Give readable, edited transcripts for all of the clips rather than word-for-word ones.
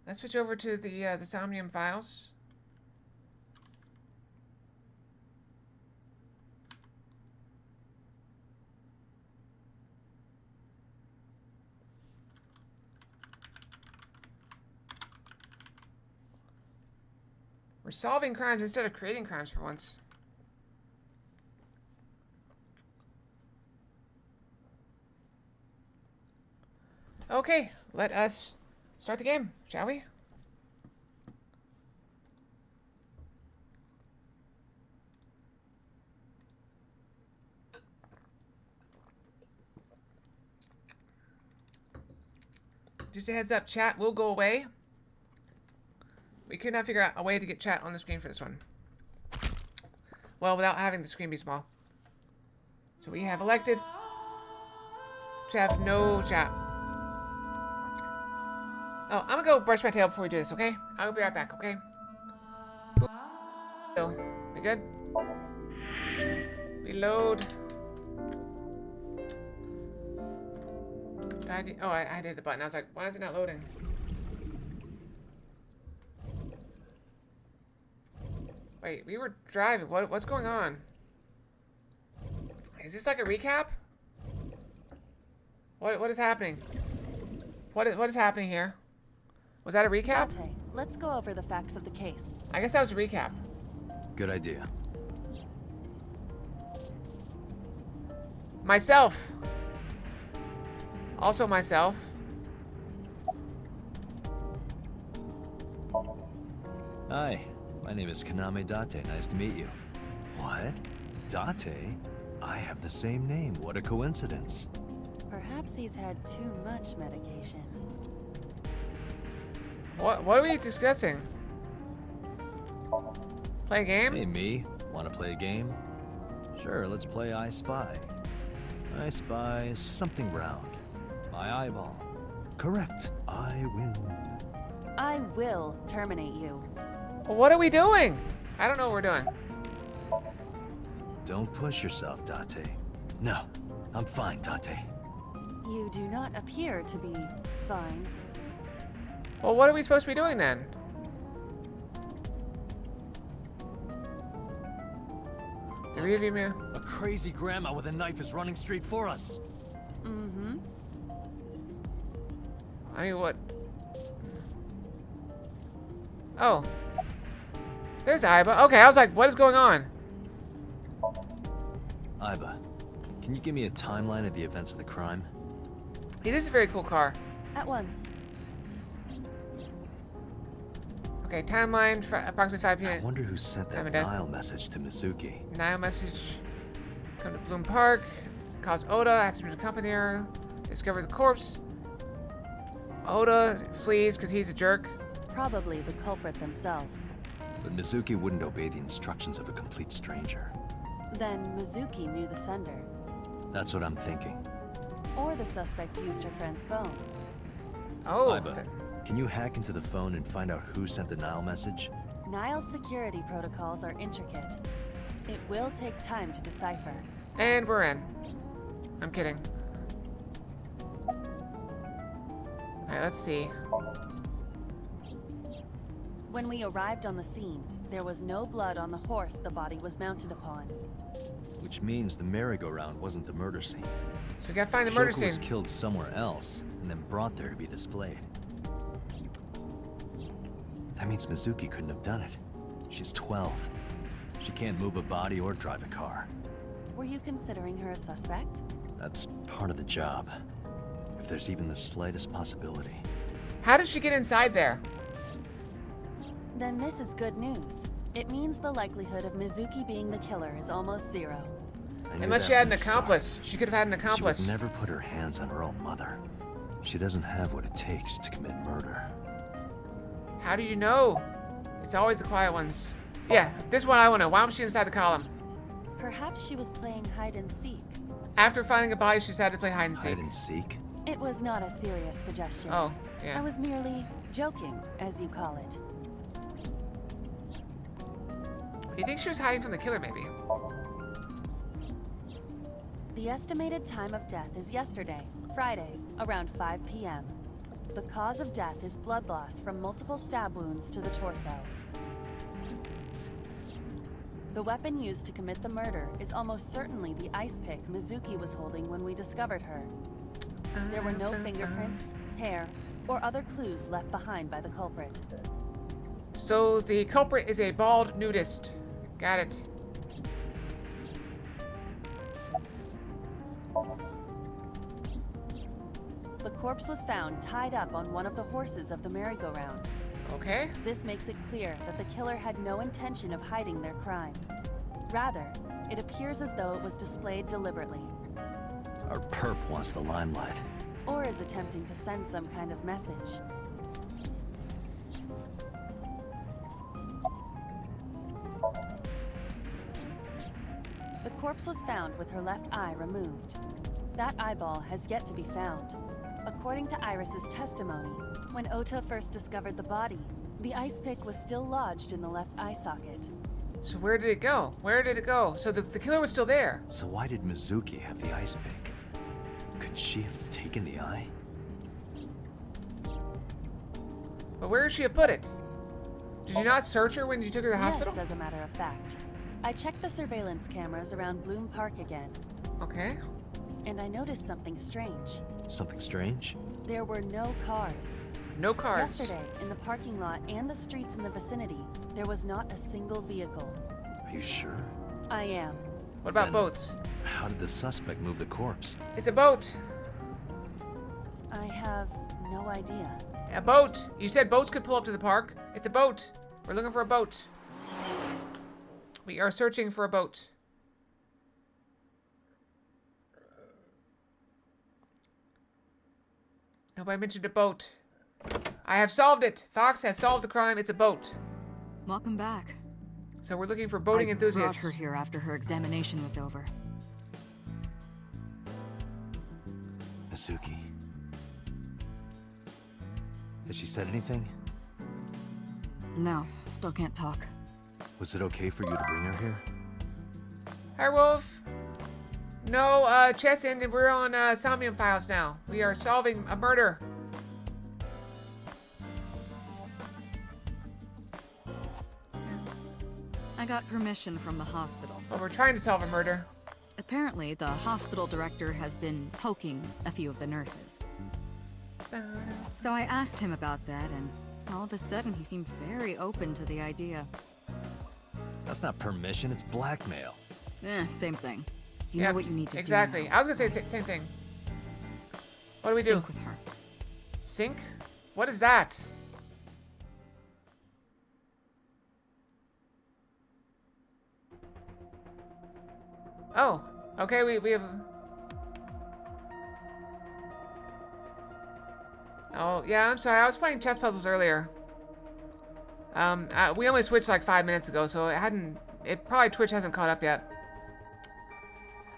let's switch over to the Somnium Files. We're solving crimes instead of creating crimes for once. Okay, let us start the game, shall we? Just a heads up, chat will go away. We could not figure out a way to get chat on the screen for this one. Well, without having the screen be small. So we have elected to have no chat. Oh, I'm gonna go brush my tail before we do this, okay? I'll be right back, okay? So, we good? Reload. Oh, I hit the button. I was like, why is it not loading? Wait, we were driving. What's going on? Is this like a recap? What is happening? What is happening here? Was that a recap? Dante, let's go over the facts of the case. I guess that was a recap. Good idea. Myself. Also myself. Hi, my name is Kaname Date. Nice to meet you. What? Date? I have the same name. What a coincidence. Perhaps he's had too much medication. What are we discussing? Play a game? Hey, me. Want to play a game? Sure, let's play I Spy. I spy something round. My eyeball. Correct. I win. I will terminate you. Well, what are we doing? I don't know what we're doing. Don't push yourself, Date. No, I'm fine, Date. You do not appear to be fine. Well, what are we supposed to be doing then? The review mirror. A crazy grandma with a knife is running straight for us. Mm-hmm. I mean, what? Oh. There's Iba. Okay, I was like, what is going on? Iba, can you give me a timeline of the events of the crime? It is a very cool car. At once. Okay, timeline for approximately 5 I p.m. wonder who sent that Nile message to Mizuki. Nile message. Come to Bloom Park. Calls Oda. Asks him to accompany her. Discover the corpse. Oda flees because he's a jerk. Probably the culprit themselves. But Mizuki wouldn't obey the instructions of a complete stranger. Then Mizuki knew the sender. That's what I'm thinking. Or the suspect used her friend's phone. Oh. Iba, can you hack into the phone and find out who sent the Nile message? Nile's security protocols are intricate. It will take time to decipher. And we're in. I'm kidding. Alright, let's see. When we arrived on the scene, there was no blood on the horse the body was mounted upon. Which means the merry-go-round wasn't the murder scene. So we gotta find the murder Shoko scene. was killed somewhere else, and then brought there to be displayed. That means Mizuki couldn't have done it. She's 12. She can't move a body or drive a car. Were you considering her a suspect? That's part of the job. If there's even the slightest possibility. How did she get inside there? Then this is good news. It means the likelihood of Mizuki being the killer is almost zero. I knew Unless that she had from an the start. accomplice. She could have had an accomplice. She would never put her hands on her own mother. She doesn't have what it takes to commit murder. How do you know? It's always the quiet ones. Yeah, this one I want to know. Why was she inside the column? Perhaps she was playing hide and seek. After finding a body, she decided to play hide and seek. Hide and seek? It was not a serious suggestion. Oh, I yeah. was merely joking, as you call it. Do you think she was hiding from the killer, maybe? The estimated time of death is yesterday, Friday, around 5 p.m. The cause of death is blood loss from multiple stab wounds to the torso. The weapon used to commit the murder is almost certainly the ice pick Mizuki was holding when we discovered her. There were no fingerprints, hair, or other clues left behind by the culprit. So the culprit is a bald nudist. Got it. The corpse was found tied up on one of the horses of the merry-go-round. Okay. This makes it clear that the killer had no intention of hiding their crime. Rather, it appears as though it was displayed deliberately, Our perp wants the limelight. or is attempting to send some kind of message. The corpse was found with her left eye removed. That eyeball has yet to be found. According to Iris's testimony, when Ota first discovered the body, the ice pick was still lodged in the left eye socket. So where did it go? Where did it go? So the killer was still there. So why did Mizuki have the ice pick? Could she have taken the eye? But where did she have put it? Did you not search her when you took her to the hospital? Yes, as a matter of fact. I checked the surveillance cameras around Bloom Park again, Okay. and I noticed something strange. Something strange? There were no cars. No cars. Yesterday, in the parking lot and the streets in the vicinity, there was not a single vehicle. Are you sure? I am. What about Then- boats? How did the suspect move the corpse? It's a boat. I have no idea. A boat. You said boats could pull up to the park. It's a boat. We're looking for a boat. We are searching for a boat. Nobody mentioned a boat. I have solved it. Fox has solved the crime. It's a boat. Welcome back. So we're looking for boating I enthusiasts. brought her here after her examination was over. Mizuki. Has she said anything? No, still can't talk. Was it okay for you to bring her here? Hi, Wolf. No, Chess ended. We're on Somnium Files now. We are solving a murder. I got permission from the hospital. Well, we're trying to solve a murder. Apparently, the hospital director has been poking a few of the nurses. So I asked him about that, and all of a sudden he seemed very open to the idea. That's not permission, it's blackmail. Same thing. You Yeah, know what you need to exactly. do. I was gonna say same thing. What do we do? Sync with her. Sync? What is that? Oh, okay. We have. Oh yeah, I'm sorry. I was playing chess puzzles earlier. We only switched like 5 minutes ago, so it hadn't. It probably Twitch hasn't caught up yet.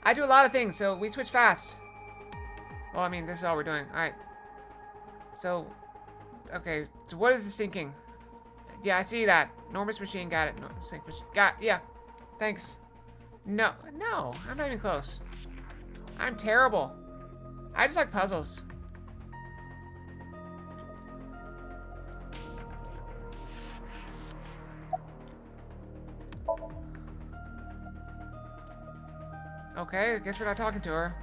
I do a lot of things, so we switch fast. Well, I mean, this is all we're doing. All right. So, okay. So what is the syncing? Yeah, I see that. Enormous machine, got it. No, sync machine, yeah. Thanks. No, I'm not even close. I'm terrible. I just like puzzles. Okay, I guess we're not talking to her.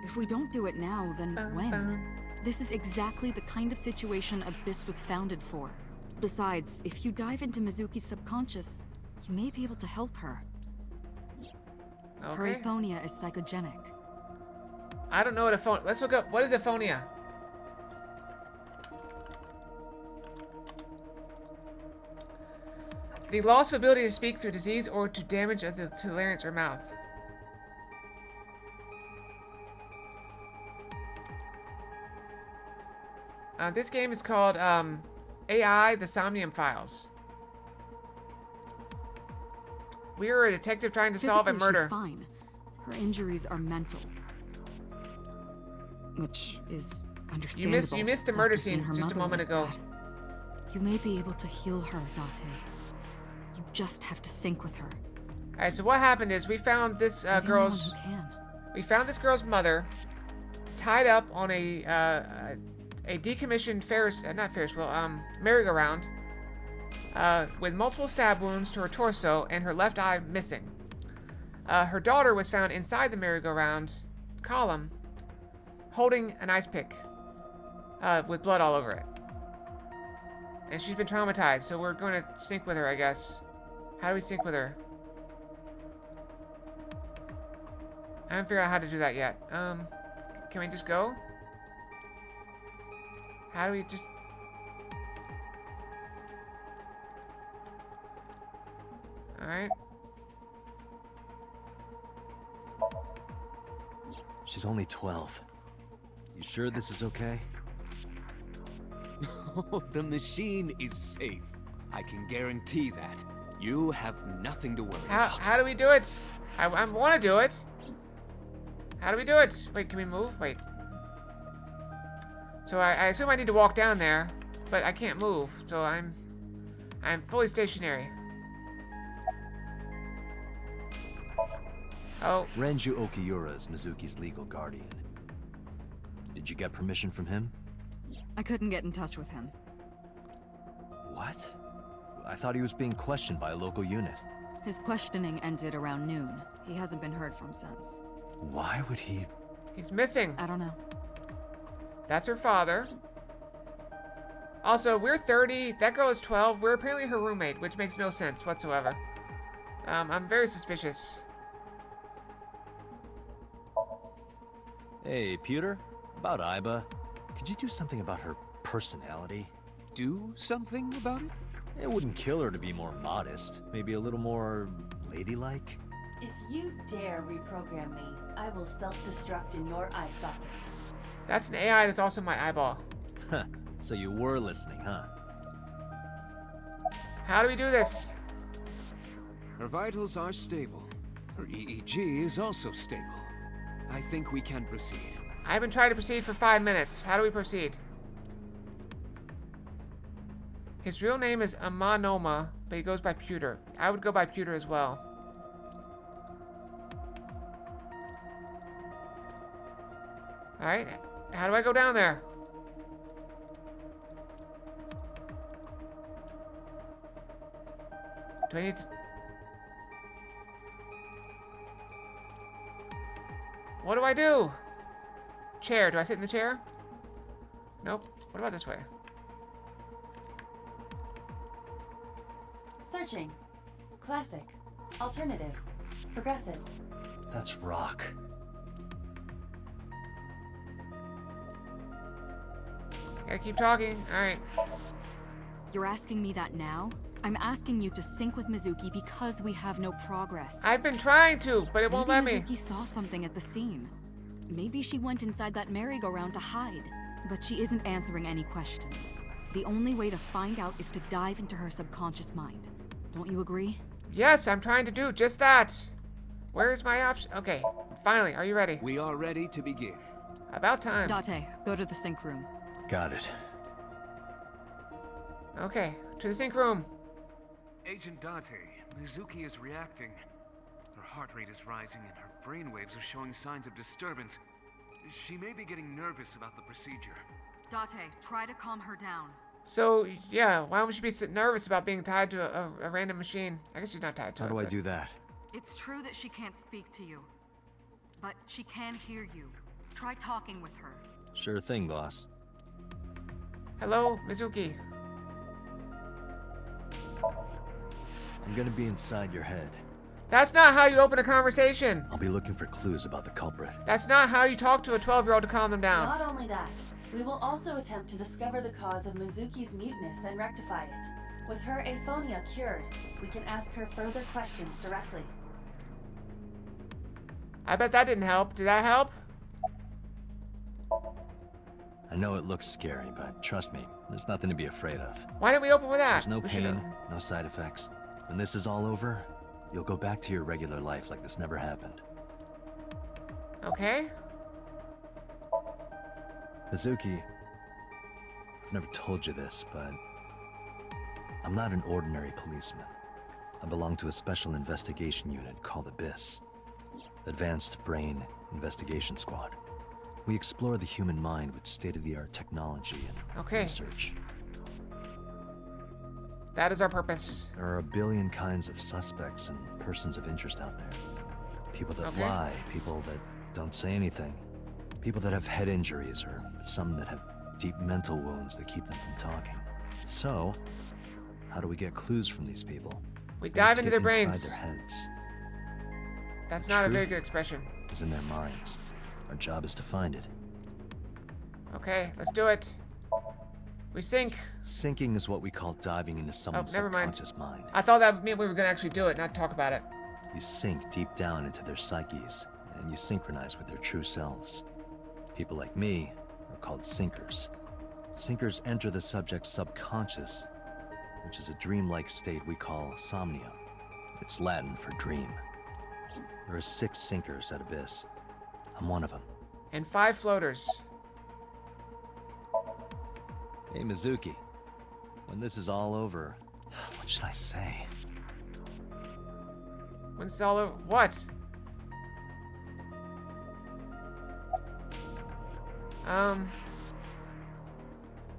If we don't do it now, then when? This is exactly the kind of situation Abyss was founded for. Besides, if you dive into Mizuki's subconscious, you may be able to help her. Her Okay. aphonia is psychogenic. I don't know what let's look up, what is aphonia? The loss of ability to speak through disease or to damage of the larynx or mouth. This game is called AI, the Somnium Files. We are a detective trying to solve a Physically, murder. she's fine. Her injuries are mental. Which is understandable. You missed the murder after seeing scene her just a mother moment like ago. that. You may be able to heal her, Date. You just have to sync with her. Alright, so what happened is we found this You're the only one girl's... who can. We found this girl's mother tied up on a decommissioned merry-go-round with multiple stab wounds to her torso and her left eye missing. Her daughter was found inside the merry-go-round column holding an ice pick with blood all over it. And she's been traumatized, so we're going to sync with her, I guess. How do we sync with her? I haven't figured out how to do that yet. Can we just go? How do we just... Alright. She's only 12. You sure this is okay? The machine is safe. I can guarantee that. You have nothing to worry about. How do we do it? I want to do it. How do we do it? Wait, can we move? Wait. So I assume I need to walk down there, but I can't move, so I'm fully stationary. Oh. Renju Okiura is Mizuki's legal guardian. Did you get permission from him? I couldn't get in touch with him. What? I thought he was being questioned by a local unit. His questioning ended around noon. He hasn't been heard from since. Why would he... He's missing. I don't know. That's her father. Also, we're 30. That girl is 12. We're apparently her roommate, which makes no sense whatsoever. I'm very suspicious. Hey, Pewter? About Iba. Could you do something about her personality? Do something about it? It wouldn't kill her to be more modest. Maybe a little more ladylike? If you dare reprogram me, I will self-destruct in your eye socket. That's an AI that's also my eyeball. Huh. So you were listening, huh? How do we do this? Her vitals are stable. Her EEG is also stable. I think we can proceed. I've been trying to proceed for 5 minutes. How do we proceed? His real name is Amanoma, but he goes by Pewter. I would go by Pewter as well. Alright, how do I go down there? Do I need to... What do I do? Chair. Do I sit in the chair? Nope. What about this way? Searching. Classic. Alternative. Progressive. That's rock. Gotta keep talking. Alright. You're asking me that now? I'm asking you to sync with Mizuki because we have no progress. I've been trying to, but it won't let Maybe me. Mizuki saw something at the scene. Maybe she went inside that merry-go-round to hide. But she isn't answering any questions. The only way to find out is to dive into her subconscious mind. Don't you agree? Yes, I'm trying to do just that. Where's my option? Okay, finally. Are you ready? We are ready to begin. About time. Date, go to the sync room. Got it. Okay, to the sync room. Agent Date, Mizuki is reacting. Her heart rate is rising and her brainwaves are showing signs of disturbance. She may be getting nervous about the procedure. Date, try to calm her down. So, yeah, why would she be so nervous about being tied to a random machine? I guess she's not tied to it. How do I but- do that? It's true that she can't speak to you. But she can hear you. Try talking with her. Sure thing, boss. Hello, Mizuki. I'm gonna be inside your head. That's not how you open a conversation. I'll be looking for clues about the culprit. That's not how you talk to a 12-year-old to calm them down. Not only that, we will also attempt to discover the cause of Mizuki's muteness and rectify it. With her aphonia cured, we can ask her further questions directly. I bet that didn't help. Did that help? I know it looks scary, but trust me, there's nothing to be afraid of. Why didn't we open with that? There's no We should've- pain, no side effects. When this is all over, you'll go back to your regular life like this never happened. Okay. Mizuki, I've never told you this, but I'm not an ordinary policeman. I belong to a special investigation unit called Abyss. Advanced Brain Investigation Squad. We explore the human mind with state-of-the-art technology and Okay. research. That is our purpose. There are a billion kinds of suspects and persons of interest out there. People that Okay. lie, people that don't say anything, people that have head injuries, or some that have deep mental wounds that keep them from talking. So, how do we get clues from these people? We have dive to into get their inside brains. their heads. That's The not a very truth good expression. is in their minds. Our job is to find it. Okay, let's do it. We sink. Sinking is what we call diving into someone's never mind. subconscious mind. I thought that would mean we were gonna actually do it, not talk about it. You sink deep down into their psyches, and you synchronize with their true selves. People like me are called sinkers. Sinkers enter the subject's subconscious, which is a dreamlike state we call somnium. It's Latin for dream. There are 6 sinkers at Abyss. I'm one of them. And 5 floaters. Hey, Mizuki. When this is all over, what should I say? When it's all over. What?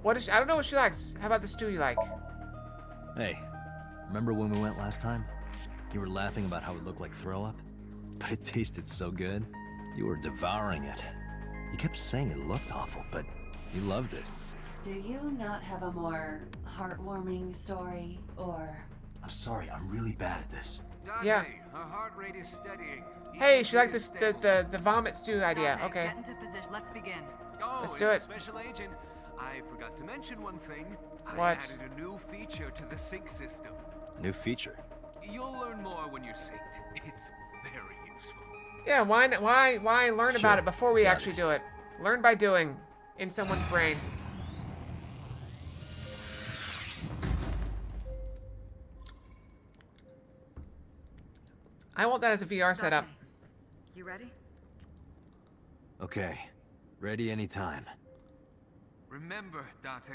What is? I don't know what she likes. How about the stew you like? Hey, remember when we went last time? You were laughing about how it looked like throw up? But it tasted so good. You were devouring it. You kept saying it looked awful, but you loved it. Do you not have a more heartwarming story, or... I'm sorry, I'm really bad at this. Dante, Yeah. her heart rate is steadying. Hey, she liked EEG is this stable. the vomit stew idea. Dante, Okay. Get into position. Let's begin. Oh, Let's do it. Special agent, I forgot to mention one thing. What? I added a new feature to the sync system. A new feature. You'll learn more when you're synced. It's very useful. Yeah. Why learn about Sure, it before we got actually it. do it? Learn by doing, in someone's brain. I want that as a VR setup. Dante, you ready? Okay, ready anytime. Remember, Dante,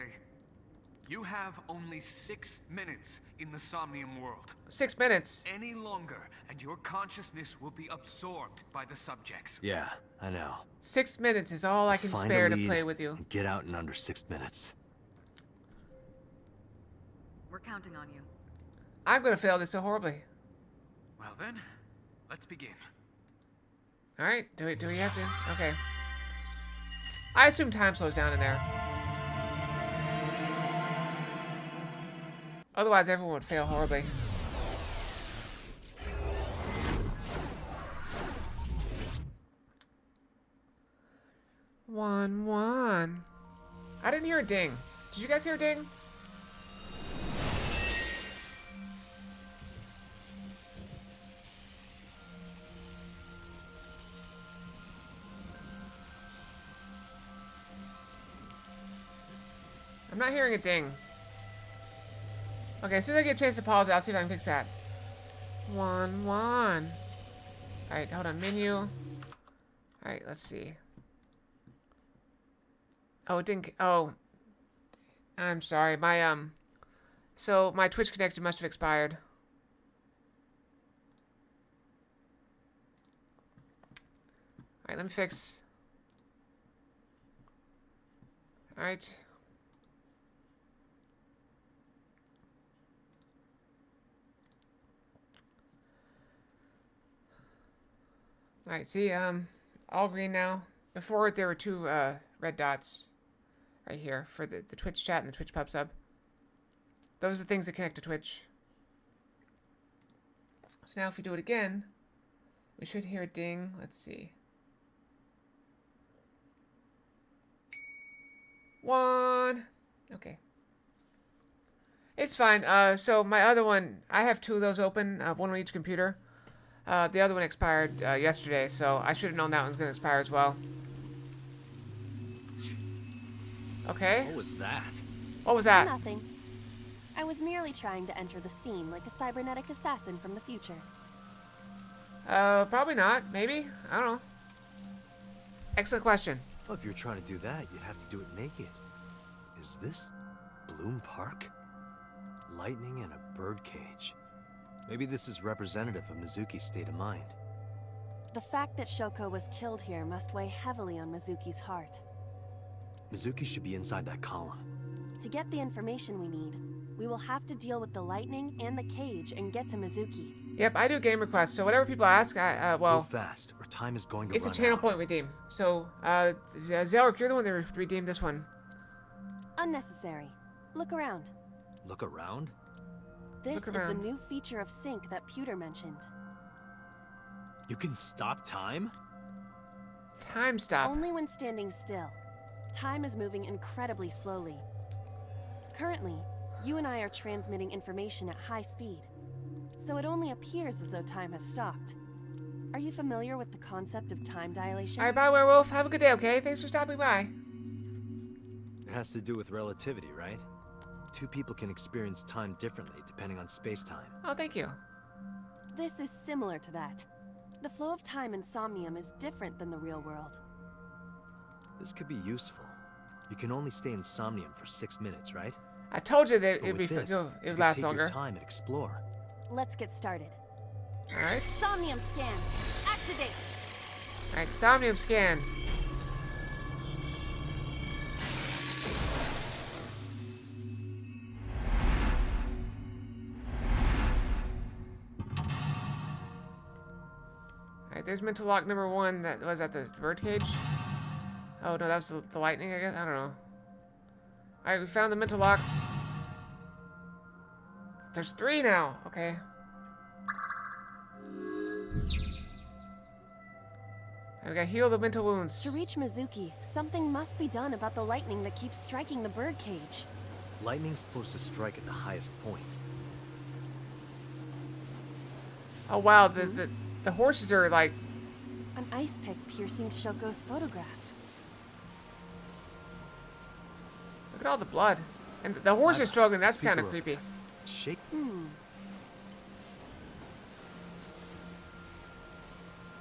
you have only 6 minutes in the Somnium world. 6 minutes. Any longer, and your consciousness will be absorbed by the subjects. Yeah, I know. 6 minutes is all I can Find a spare to lead play with you. and get out in under 6 minutes. We're counting on you. I'm gonna fail this so horribly. Well then, let's begin. All right. Do we have to? Okay. I assume time slows down in there. Otherwise, everyone would fail horribly. One. I didn't hear a ding. Did you guys hear a ding? I'm not hearing a ding. Okay, as soon as I get a chance to pause it, I'll see if I can fix that. One. Alright, hold on. Menu. Alright, let's see. Oh, it didn't... Oh. I'm sorry. So, my Twitch connection must have expired. Alright, let me fix... Alright. Alright, see, all green now. Before there were 2 red dots right here for the Twitch chat and the Twitch pub sub. Those are the things that connect to Twitch. So now if we do it again, we should hear a ding. Let's see. 1. Okay. It's fine. So my other one, I have 2 of those open, one on each computer. The other one expired yesterday, so I should have known that one's going to expire as well. Okay. What was that? What was that? Nothing. I was merely trying to enter the scene like a cybernetic assassin from the future. Probably not. Maybe. I don't know. Excellent question. Well, if you're trying to do that, you'd have to do it naked. Is this Bloom Park? Lightning in a birdcage. Maybe this is representative of Mizuki's state of mind. The fact that Shoko was killed here must weigh heavily on Mizuki's heart. Mizuki should be inside that column. To get the information we need, we will have to deal with the lightning and the cage and get to Mizuki. Yep, I do game requests, so whatever people ask, well, Move fast, or time is going to it's a run channel out. point redeem. So, Zelric, you're the one that redeemed this one. Unnecessary. Look around. Look around? This Look is the around. new feature of Sync that Pewter mentioned. You can stop time? Time stop. Only when standing still. Time is moving incredibly slowly. Currently, you and I are transmitting information at high speed, so it only appears as though time has stopped. Are you familiar with the concept of time dilation? Alright, bye, werewolf. Have a good day, okay? Thanks for stopping by. It has to do with relativity, right? Two people can experience time differently depending on space-time. Oh, thank you. This is similar to that. The flow of time in Somnium is different than the real world. This could be useful. You can only stay in Somnium for 6 minutes, right? I told you that But it'd with be this, it you would could last take longer. your time and explore. Let's get started. Alright. Somnium scan. Activate. Alright, Somnium scan. Alright, there's mental lock number 1. That was at the birdcage. Oh no, that was the lightning, I guess. I don't know. Alright, we found the mental locks. There's 3 now. Okay. And we gotta heal the mental wounds. To reach Mizuki, something must be done about the lightning that keeps striking the birdcage. Lightning's supposed to strike at the highest point. Oh wow, the horses are like. An ice pick piercing Shoko's photograph. Look at all the blood. And the horse is struggling. That's Speaker kind of of- creepy. Shake.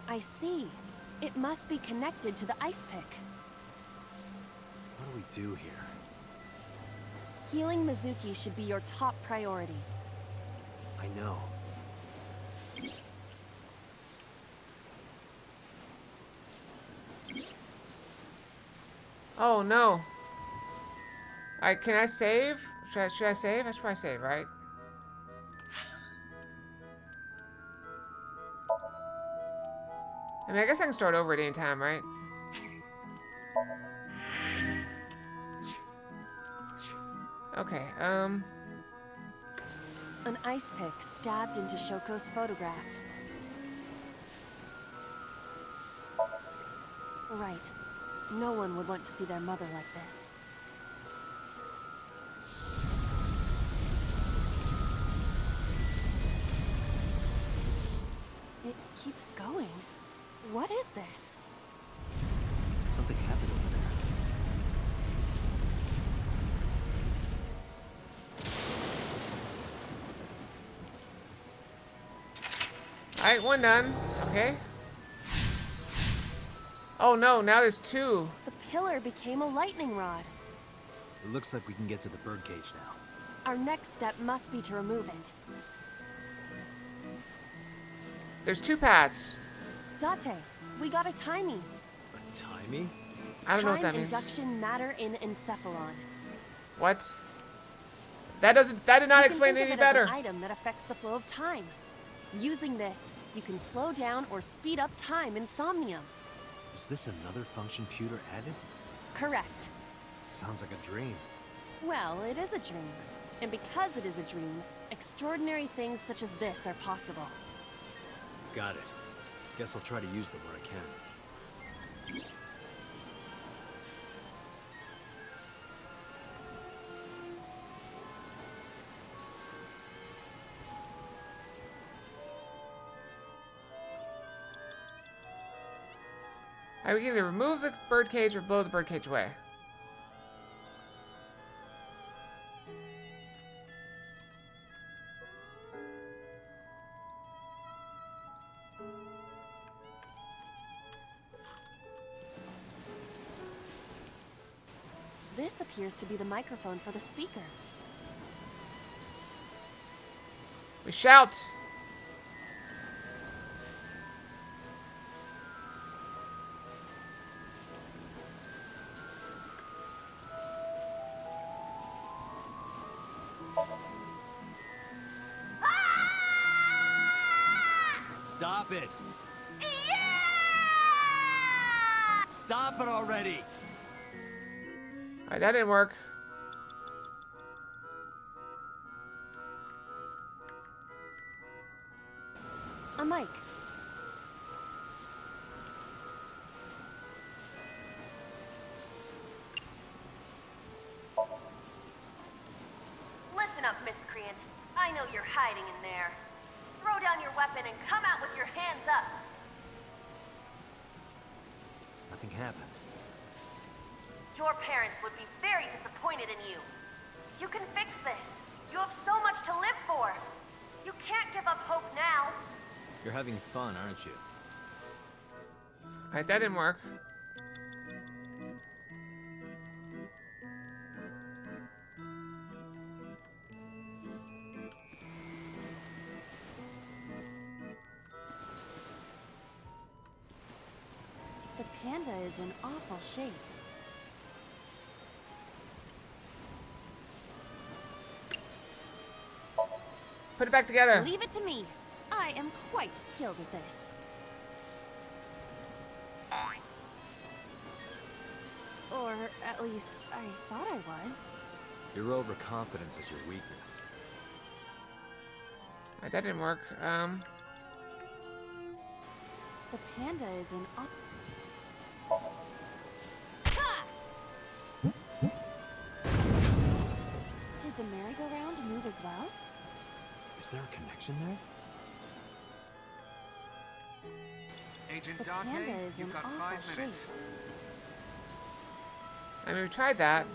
I see. It must be connected to the ice pick. What do we do here? Healing Mizuki should be your top priority. I know. Oh no. Alright, can I save? Should I save? I should probably save, right? I mean, I guess I can start over at any time, right? Okay, An ice pick stabbed into Shoko's photograph. Right. No one would want to see their mother like this. It keeps going. What is this? Something happened over there. alright, one done. Okay. Oh no, now there's 2. The pillar became a lightning rod. It looks like we can get to the birdcage now. Our next step must be to remove it. There's 2 paths. Date, we got a timing. A timey? I don't know what that Time means. induction matter in encephalon. What? That did not You can explain think it of any it as better. an item that affects the flow of time. Using this, you can slow down or speed up time in Somnium. Is this another function Pewter added? Correct. Sounds like a dream. Well, it is a dream. And because it is a dream, extraordinary things such as this are possible. Got it. Guess I'll try to use them where I can. I can either remove the birdcage or blow the birdcage away. This appears to be the microphone for the speaker. We shout. Stop it! Stop it already! Alright, that didn't work. A mic. Listen up, miscreant. I know you're hiding in there. Throw down your weapon and come out with your hands up. Nothing happened. Your parents would be very disappointed in you. You can fix this. You have so much to live for. You can't give up hope now. You're having fun, aren't you? Alright, that didn't work. The panda is in awful shape. Put it back together. Leave it to me. I am quite skilled at this. Or at least I thought I was. Your overconfidence is your weakness. Alright, that didn't work. The panda is in Did the merry-go-round move as well? Is there a connection there? Agent The Date, panda is in you've got awful 5 minutes. shape. I mean, we tried that.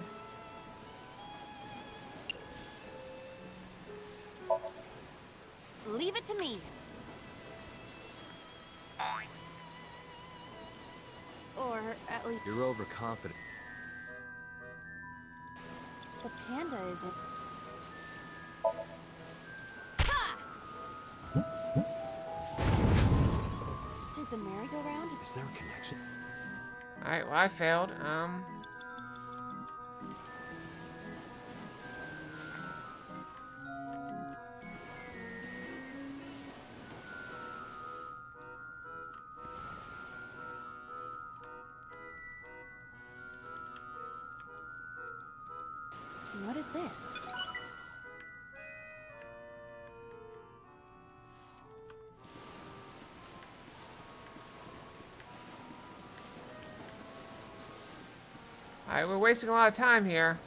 Leave it to me. Or at least You're overconfident. the panda is in Did the merry-go-round? Is there a connection? Alright, well, I failed. What is this? Alright, we're wasting a lot of time here.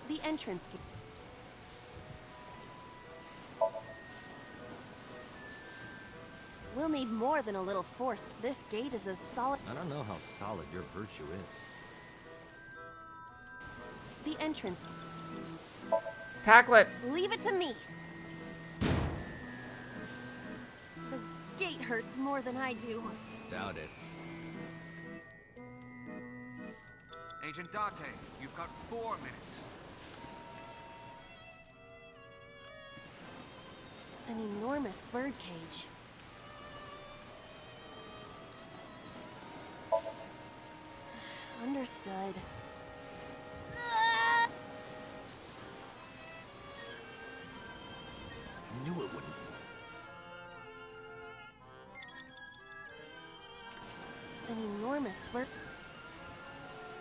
The entrance gate. We'll need more than a little force. This gate is as solid. I don't know how solid your virtue is. The entrance. Tackle it. Leave it to me. The gate hurts more than I do. Doubt it. Agent Date, you've got 4 minutes. An enormous bird cage. Understood. I knew it wouldn't. An enormous bird.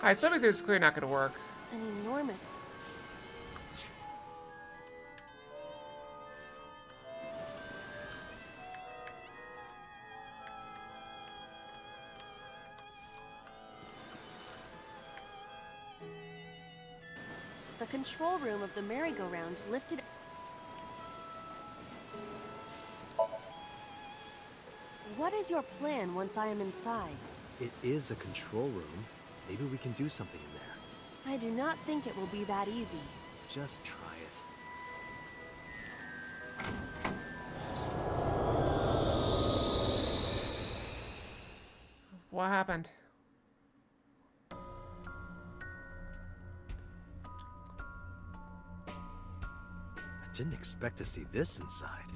Alright, swimming through is clearly not gonna work. An enormous. The control room of the merry-go-round lifted. What is your plan once I am inside? It is a control room. Maybe we can do something in there. I do not think it will be that easy. Just try it. What happened? I didn't expect to see this inside.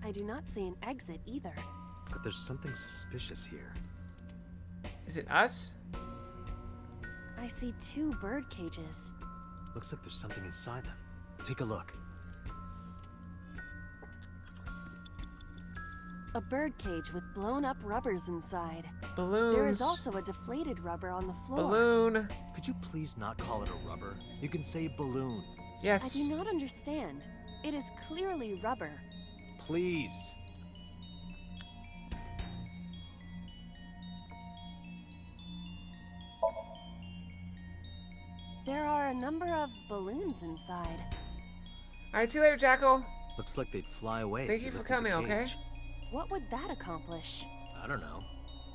I do not see an exit either. But there's something suspicious here. Is it us? I see 2 bird cages. Looks like there's something inside them. Take a look. A birdcage with blown up rubbers inside. Balloons. There is also a deflated rubber on the floor. Balloon. Could you please not call it a rubber? You can say balloon. Yes. I do not understand. It is clearly rubber. Please. There are a number of balloons inside. Alright, see you later, Jackal. Looks like they'd fly away. Thank if you for lifted the coming, okay? cage. What would that accomplish? I don't know.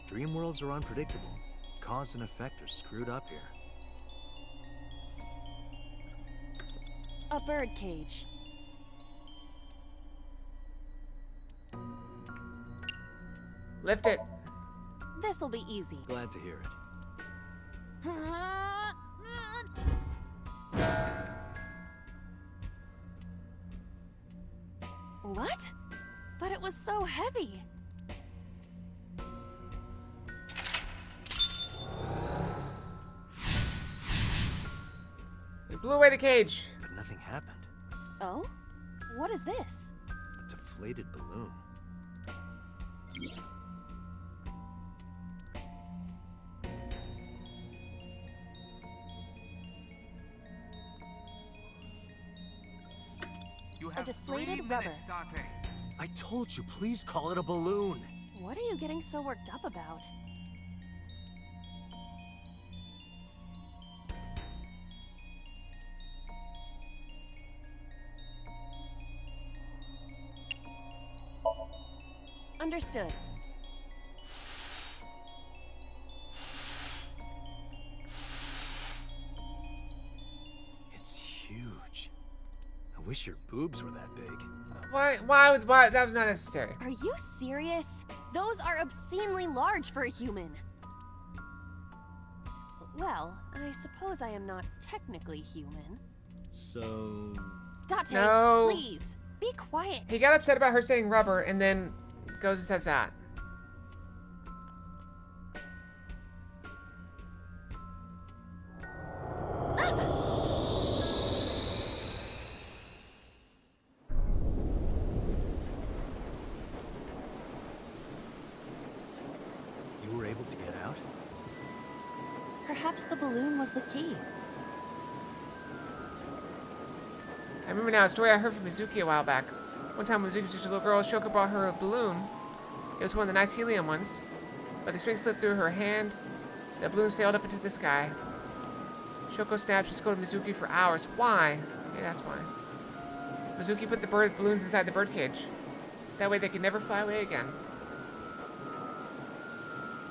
Dream worlds are unpredictable. Cause and effect are screwed up here. A birdcage. Lift it. This'll be easy. Glad to hear it. What? But it was so heavy. You blew away the cage. But nothing happened. Oh? What is this? A deflated balloon. You A have deflated 3 rubber. minutes, Date. I told you, please call it a balloon. What are you getting so worked up about? Understood. It's huge. I wish your boobs were that big. Why? That was not necessary. Are you serious? Those are obscenely large for a human. Well, I suppose I am not technically human. So... Date, No. please, be quiet. He got upset about her saying rubber and then goes and says that. You were able to get out? Perhaps the balloon was the key. I remember now a story I heard from Mizuki a while back. One time when Mizuki was just a little girl, Shoko brought her a balloon. It was one of the nice helium ones. But the string slipped through her hand. The balloon sailed up into the sky. Shoko snapped, just go to Mizuki for hours. Why? Yeah, that's why. Mizuki put the balloons inside the birdcage. That way they could never fly away again.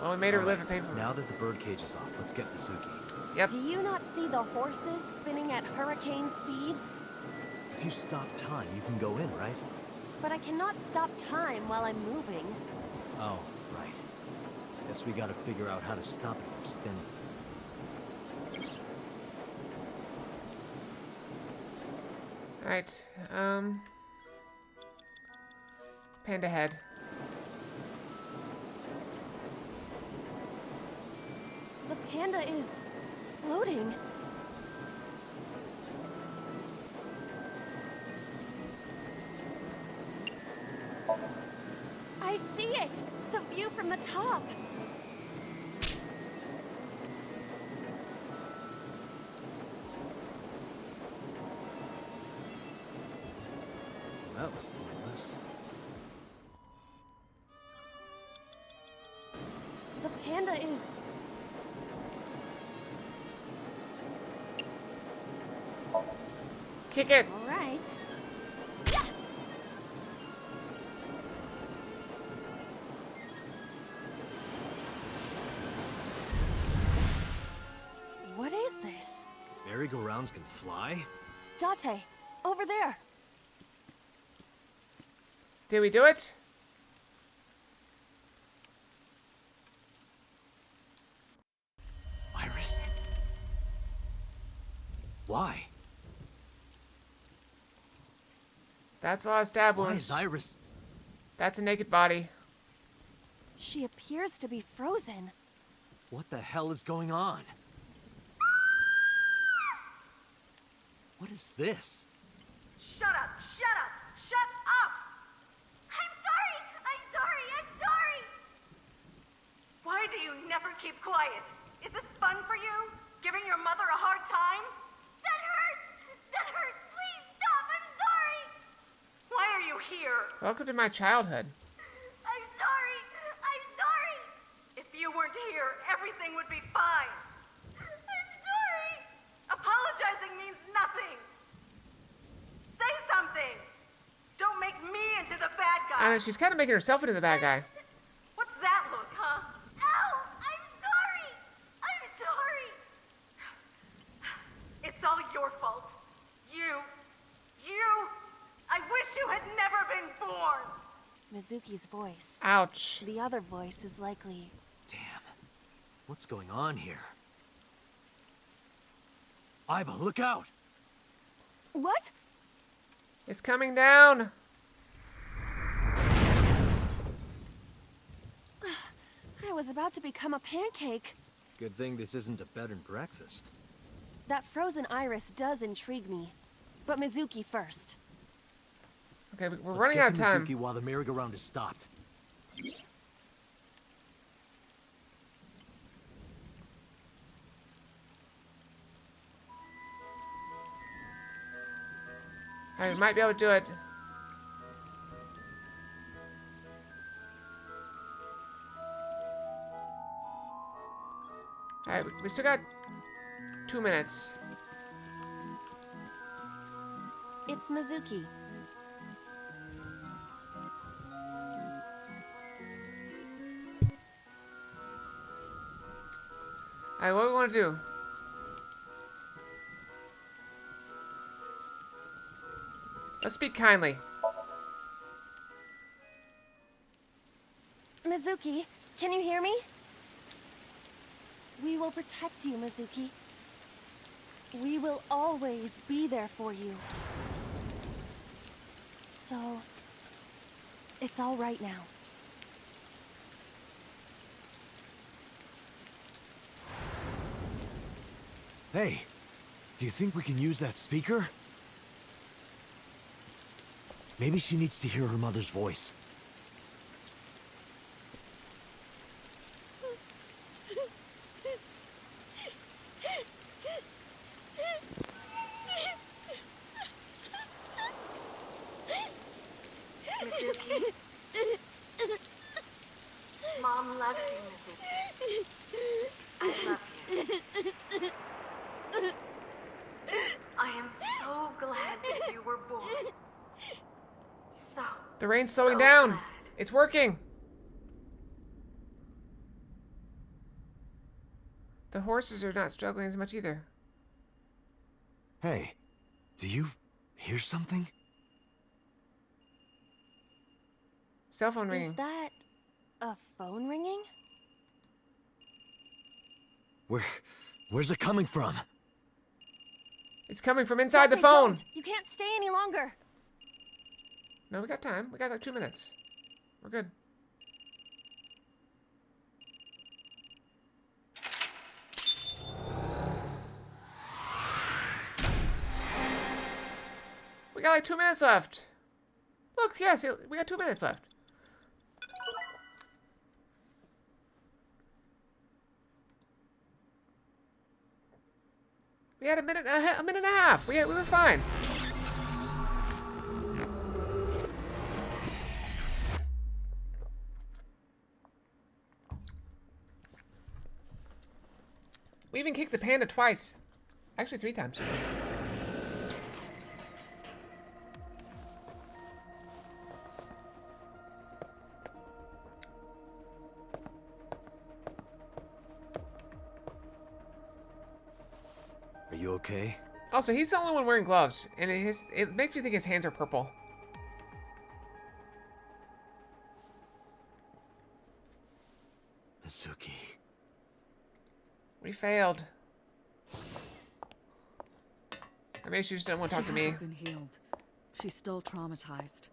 Well, we made her live a painful... Now that the birdcage is off, let's get Mizuki. Yep. Do you not see the horses spinning at hurricane speeds? If you stop time, you can go in, right? But I cannot stop time while I'm moving. Oh, right. Guess we gotta figure out how to stop it from spinning. Alright, Panda head. The panda is floating. I see it! The view from the top! That was pointless. The panda is... Kick it! all right. What is this? Merry-go-rounds can fly? Date, over there. Did we do it? Iris? Why? That's a lot of stab Why wounds. is Iris... That's a naked body. She appears to be frozen. What the hell is going on? What is this? Shut up! Shut up! Shut up! I'm sorry! I'm sorry! quiet. Is this fun for you? Giving your mother a hard time? That hurts! That hurts! Please stop! I'm sorry! Why are you here? Welcome to my childhood. I'm sorry! I'm sorry! If you weren't here, everything would be fine. I'm sorry! Apologizing means nothing! Say something! Don't make me into the bad guy! I know, she's kind of making herself into the bad guy. What's that look, huh? Ow! I'm sorry! I'm sorry! It's all your fault. You! I wish you had never been born! Mizuki's voice. Ouch. The other voice is likely... Damn. What's going on here? Iba, look out! What? It's coming down. I was about to become a pancake. Good thing this isn't a bed and breakfast. That frozen iris does intrigue me. But Mizuki first. Okay, we're Let's running get out of to time. Mizuki while the merry-go-round is stopped. I might be able to do it. Alright, we still got 2 minutes. It's Mizuki. Alright, what do we want to do? Let's speak kindly. Mizuki, can you hear me? We will protect you, Mizuki. We will always be there for you. So, it's all right now. Hey, do you think we can use that speaker? Maybe she needs to hear her mother's voice. Mizuki? Mom loves you, Mizuki. I love you. I am so glad that you were born. So. The rain's slowing so down. glad. It's working. The horses are not struggling as much either. Hey, do you hear something? Cell phone ringing. Is that a phone ringing? Where's it coming from? It's coming from inside the Dante, phone. don't. You can't stay any longer. No, we got time. We got like 2 minutes. We're good. We got like 2 minutes left. Look, yes, we got 2 minutes left. We had a minute and a half. We were fine. We even kicked the panda twice. Actually, 3 times. Are you okay? Also, he's the only one wearing gloves, and it makes you think his hands are purple. Mizuki. We failed. Or maybe she just didn't want to talk to She me. hasn't been healed. She's still traumatized.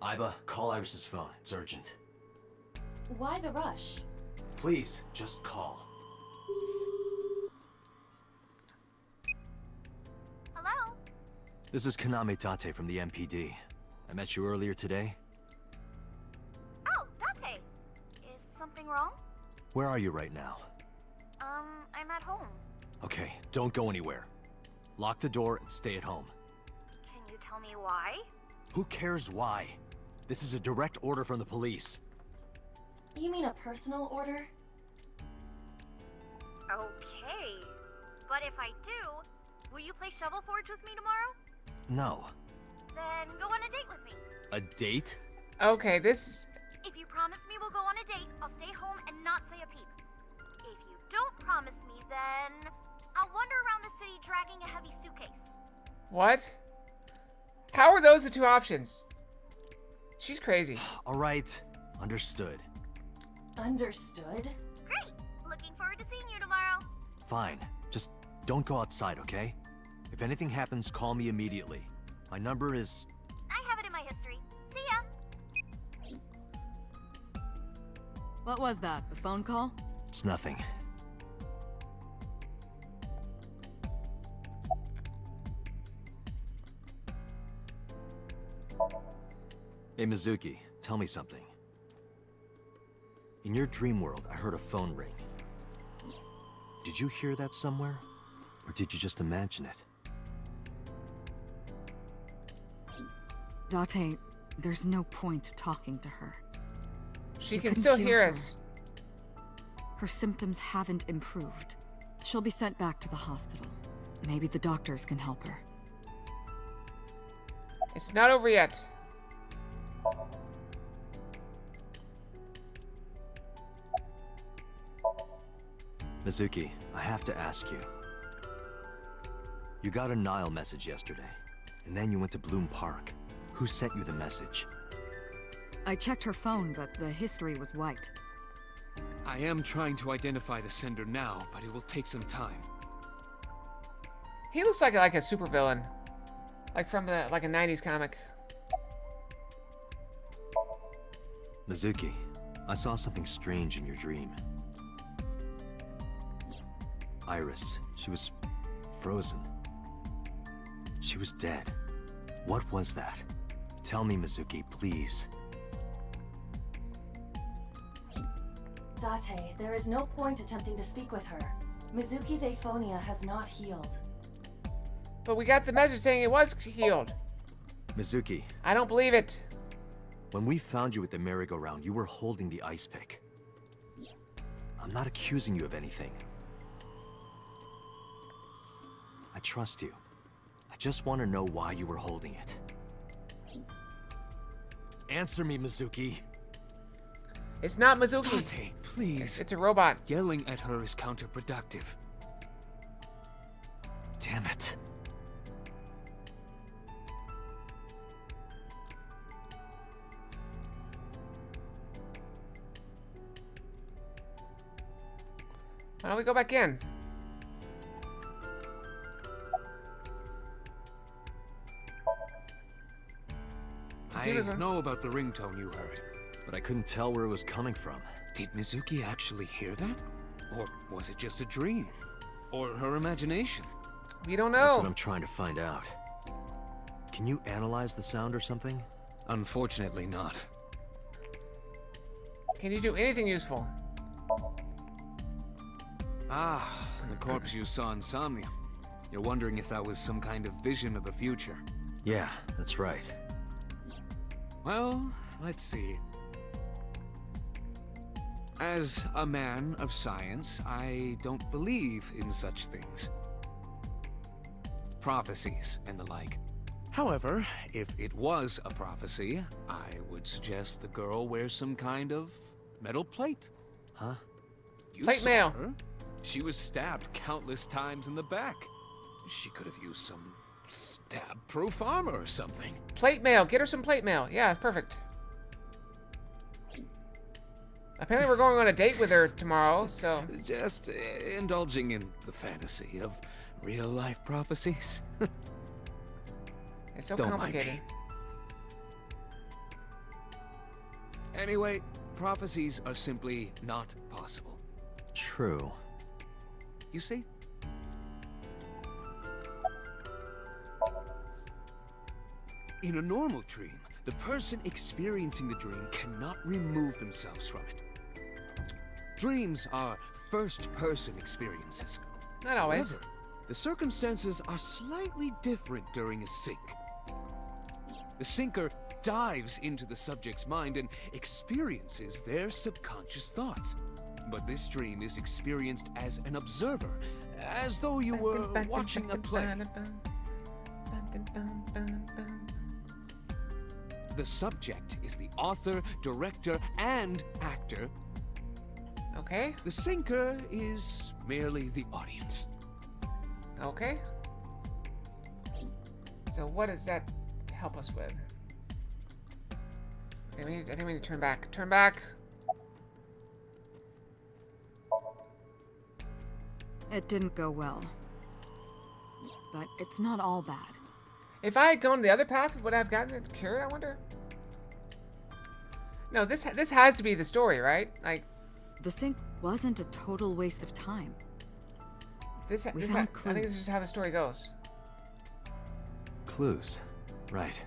Iba, call Iris's phone. It's urgent. Why the rush? Please, just call. This is Kaname Tate from the MPD. I met you earlier today. Oh, Date. Is something wrong? Where are you right now? I'm at home. Okay, don't go anywhere. Lock the door and stay at home. Can you tell me why? Who cares why? This is a direct order from the police. You mean a personal order? Okay. But if I do, will you play Shovel Forge with me tomorrow? No. Then go on a date with me. A date? Okay, this... If you promise me we'll go on a date, I'll stay home and not say a peep. If you don't promise me, then I'll wander around the city dragging a heavy suitcase. What? How are those the two options? She's crazy. All right. Understood. Understood? Great! Looking forward to seeing you tomorrow. Fine. Just don't go outside, okay? If anything happens, call me immediately. My number is... I have it in my history. See ya! What was that? A phone call? It's nothing. Hey, Mizuki, tell me something. In your dream world, I heard a phone ring. Did you hear that somewhere? Or did you just imagine it? Date, there's no point talking to her. She You can couldn't still heal hear her. us. Her symptoms haven't improved. She'll be sent back to the hospital. Maybe the doctors can help her. It's not over yet. Mizuki, I have to ask you. You got a Nile message yesterday, and then you went to Bloom Park. Who sent you the message? I checked her phone, but the history was white. I am trying to identify the sender now, but it will take some time. He looks like a supervillain. Like from a 90s comic. Mizuki, I saw something strange in your dream. Iris, she was frozen. She was dead. What was that? Tell me, Mizuki, please. Date, there is no point attempting to speak with her. Mizuki's aphonia has not healed. But we got the message saying it was healed. Mizuki, I don't believe it. when we found you at the merry-go-round, you were holding the ice pick. I'm not accusing you of anything. I trust you. I just want to know why you were holding it. Answer me, Mizuki. It's not Mizuki. Tate, please. It's a robot. Yelling at her is counterproductive. Damn it. Why don't we go back in? I know about the ringtone you heard. But I couldn't tell where it was coming from. Did Mizuki actually hear that? Or was it just a dream? Or her imagination? We don't That's know. what I'm trying to find out. Can you analyze the sound or something? Unfortunately not. Can you do anything useful? Ah, the corpse you saw in Somnium. You're wondering if that was some kind of vision of the future. Yeah, that's right. Well, let's see. As a man of science, I don't believe in such things. Prophecies and the like. However, if it was a prophecy, I would suggest the girl wears some kind of metal plate. Huh? You Plate saw mail. her. She was stabbed countless times in the back. She could have used some stab-proof armor or something. Plate mail. Get her some plate mail. Yeah, it's perfect. Apparently we're going on a date with her tomorrow, so... Just indulging in the fantasy of real-life prophecies. It's so Don't mind complicated. me. Anyway, prophecies are simply not possible. True. You see? In a normal dream, the person experiencing the dream cannot remove themselves from it. Dreams are first-person experiences. Not always. However, the circumstances are slightly different during a sync. The syncer dives into the subject's mind and experiences their subconscious thoughts. But this dream is experienced as an observer, as though you were watching a play. The subject is the author, director, and actor. Okay. The syncer is merely the audience. Okay. So what does that help us with? Okay, I think we need to turn back. Turn back. It didn't go well. But it's not all bad. If I had gone the other path, would I have gotten it cured, I wonder? No, this has to be the story, right? Like, The sync wasn't a total waste of time. I think this is just how the story goes. Clues. Right.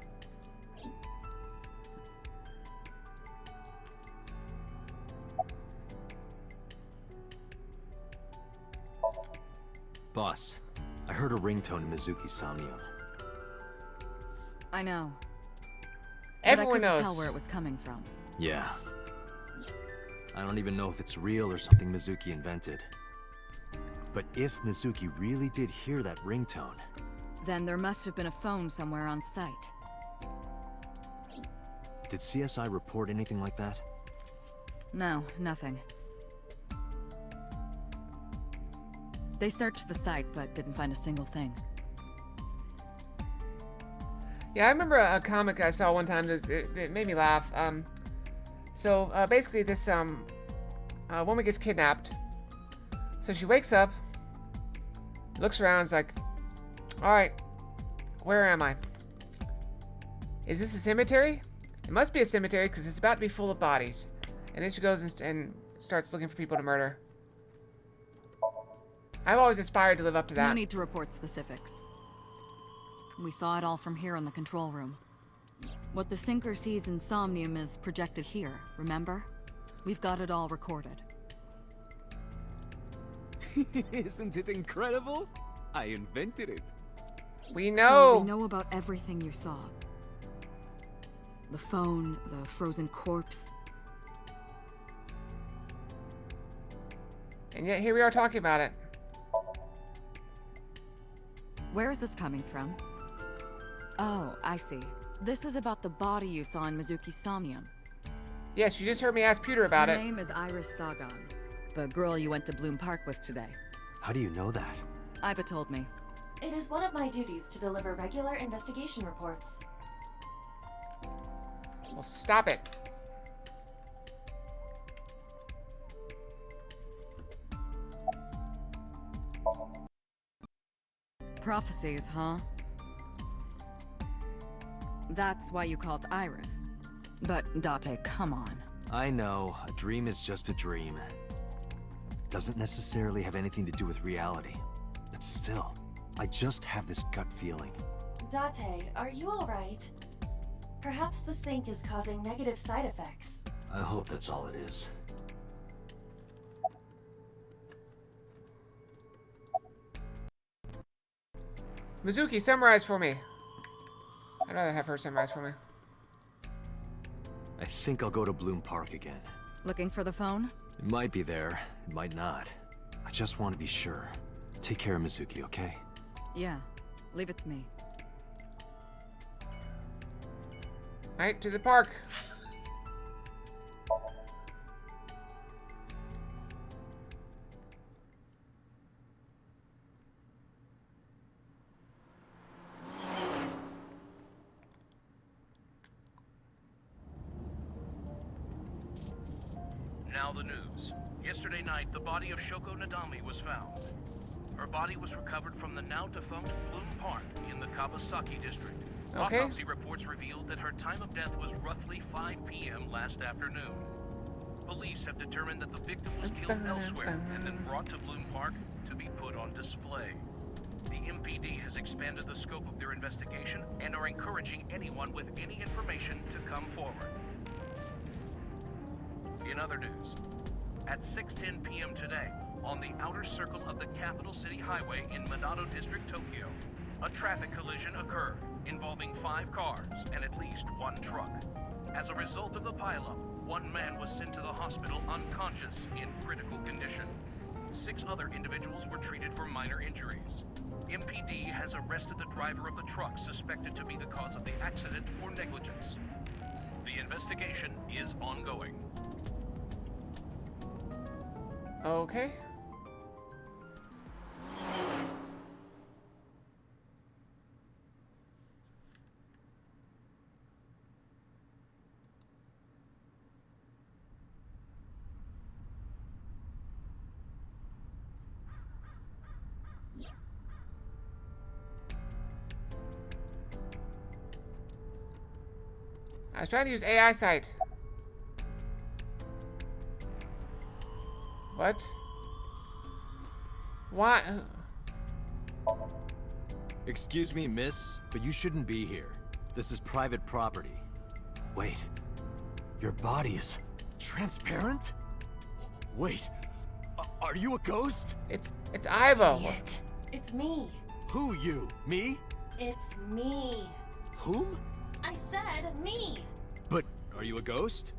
Boss, I heard a ringtone in Mizuki's Somnium. I know. Everyone but I couldn't knows. tell where it was coming from. Yeah. I don't even know if it's real or something Mizuki invented. But if Mizuki really did hear that ringtone... Then there must have been a phone somewhere on site. Did CSI report anything like that? No, nothing. They searched the site, but didn't find a single thing. Yeah, I remember a comic I saw one time. It made me laugh. Basically, this woman gets kidnapped. So she wakes up, looks around, is like, "All right, where am I? Is this a cemetery? It must be a cemetery because it's about to be full of bodies." And then she goes and starts looking for people to murder. I've always aspired to live up to that. No need to report specifics. We saw it all from here in the control room. What the syncer sees in Somnium is projected here, remember? We've got it all recorded. Isn't it incredible? I invented it. We So know. we know about everything you saw. The phone, the frozen corpse. And yet here we are talking about it. Where is this coming from? Oh, I see. This is about the body you saw in Mizuki's Somnium. Yes, you just heard me ask Pewter about Her it. name is Iris Sagan, the girl you went to Bloom Park with today. How do you know that? Iba told me. It is one of my duties to deliver regular investigation reports. Well, stop it. Prophecies, huh? That's why you called Iris. But, Date, come on. I know, a dream is just a dream. Doesn't necessarily have anything to do with reality. But still, I just have this gut feeling. Date, are you alright? Perhaps the sync is causing negative side effects. I hope that's all it is. Mizuki, summarize for me. I'd rather have her summarize for me. I think I'll go to Bloom Park again. Looking for the phone? It might be there, it might not. I just want to be sure. Take care of Mizuki, okay? Yeah. Leave it to me. Right, to the park. Now the news. Yesterday night, the body of Shoko Nadami was found. Her body was recovered from the now-defunct Bloom Park in the Kawasaki district. Okay. Autopsy reports revealed that her time of death was roughly 5 p.m. last afternoon. Police have determined that the victim was killed elsewhere and then brought to Bloom Park to be put on display. The MPD has expanded the scope of their investigation and are encouraging anyone with any information to come forward. In other news, at 6:10 p.m. today, on the outer circle of the Capital City Highway in Minato District, Tokyo, a traffic collision occurred involving 5 cars and at least 1 truck. As a result of the pileup, 1 man was sent to the hospital unconscious in critical condition. 6 other individuals were treated for minor injuries. MPD has arrested the driver of the truck suspected to be the cause of the accident for negligence. The investigation is ongoing. Okay. I was trying to use AI sight. What? Why? Excuse me, miss, but you shouldn't be here. This is private property. Wait. Your body is transparent? Wait. Are you a ghost? It's Ivo. Idiot. It's me. Who you? Me? It's me. Whom? I said me. But are you a ghost?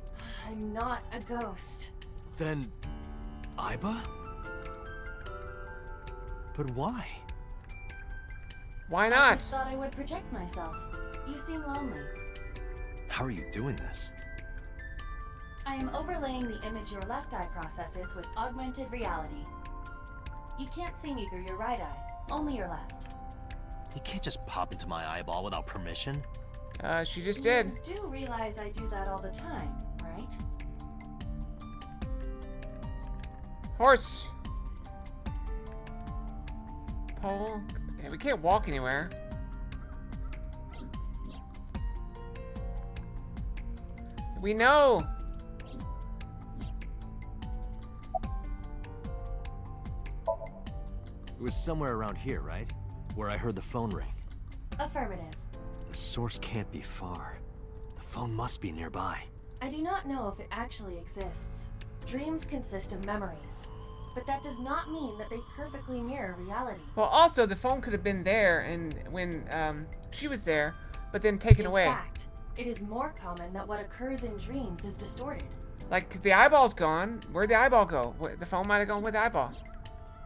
I'm not a ghost. Then Iba? But why? Why I not? just thought I would protect myself. You seem lonely. How are you doing this? I am overlaying the image your left eye processes with augmented reality. You can't see me through your right eye, only your left. You can't just pop into my eyeball without permission. She just did. You do realize I do that all the time, right? Horse. Pole. Yeah, we can't walk anywhere. We know. It was somewhere around here, right? Where I heard the phone ring. Affirmative. The source can't be far. The phone must be nearby. I do not know if it actually exists. Dreams consist of memories, but that does not mean that they perfectly mirror reality. Well, also the phone could have been there, and when she was there, but then taken away. In fact, it is more common that what occurs in dreams is distorted. Like the eyeball's gone. Where'd the eyeball go? The phone might have gone with the eyeball.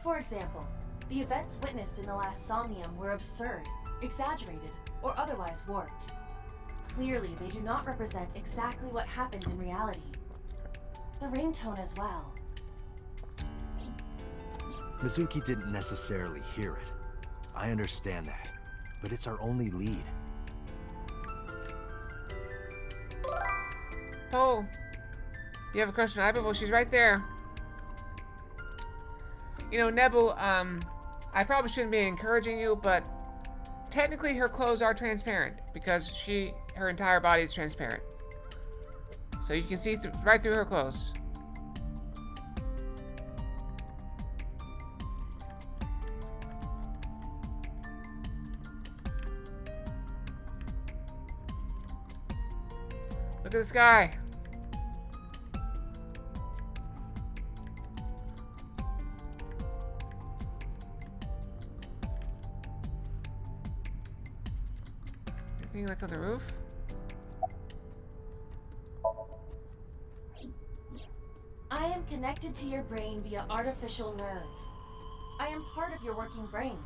For example, the events witnessed in the last Somnium were absurd, exaggerated, or otherwise warped. Clearly, they do not represent exactly what happened in reality. The ringtone as well. Mizuki didn't necessarily hear it. I understand that. But it's our only lead. Oh. You have a crush on Iba? Well, she's right there. You know, Nebu, I probably shouldn't be encouraging you, but technically her clothes are transparent because her entire body is transparent. So you can see right through her clothes. Look at this guy. Anything like on the roof? I am connected to your brain via artificial nerve. I am part of your working brain.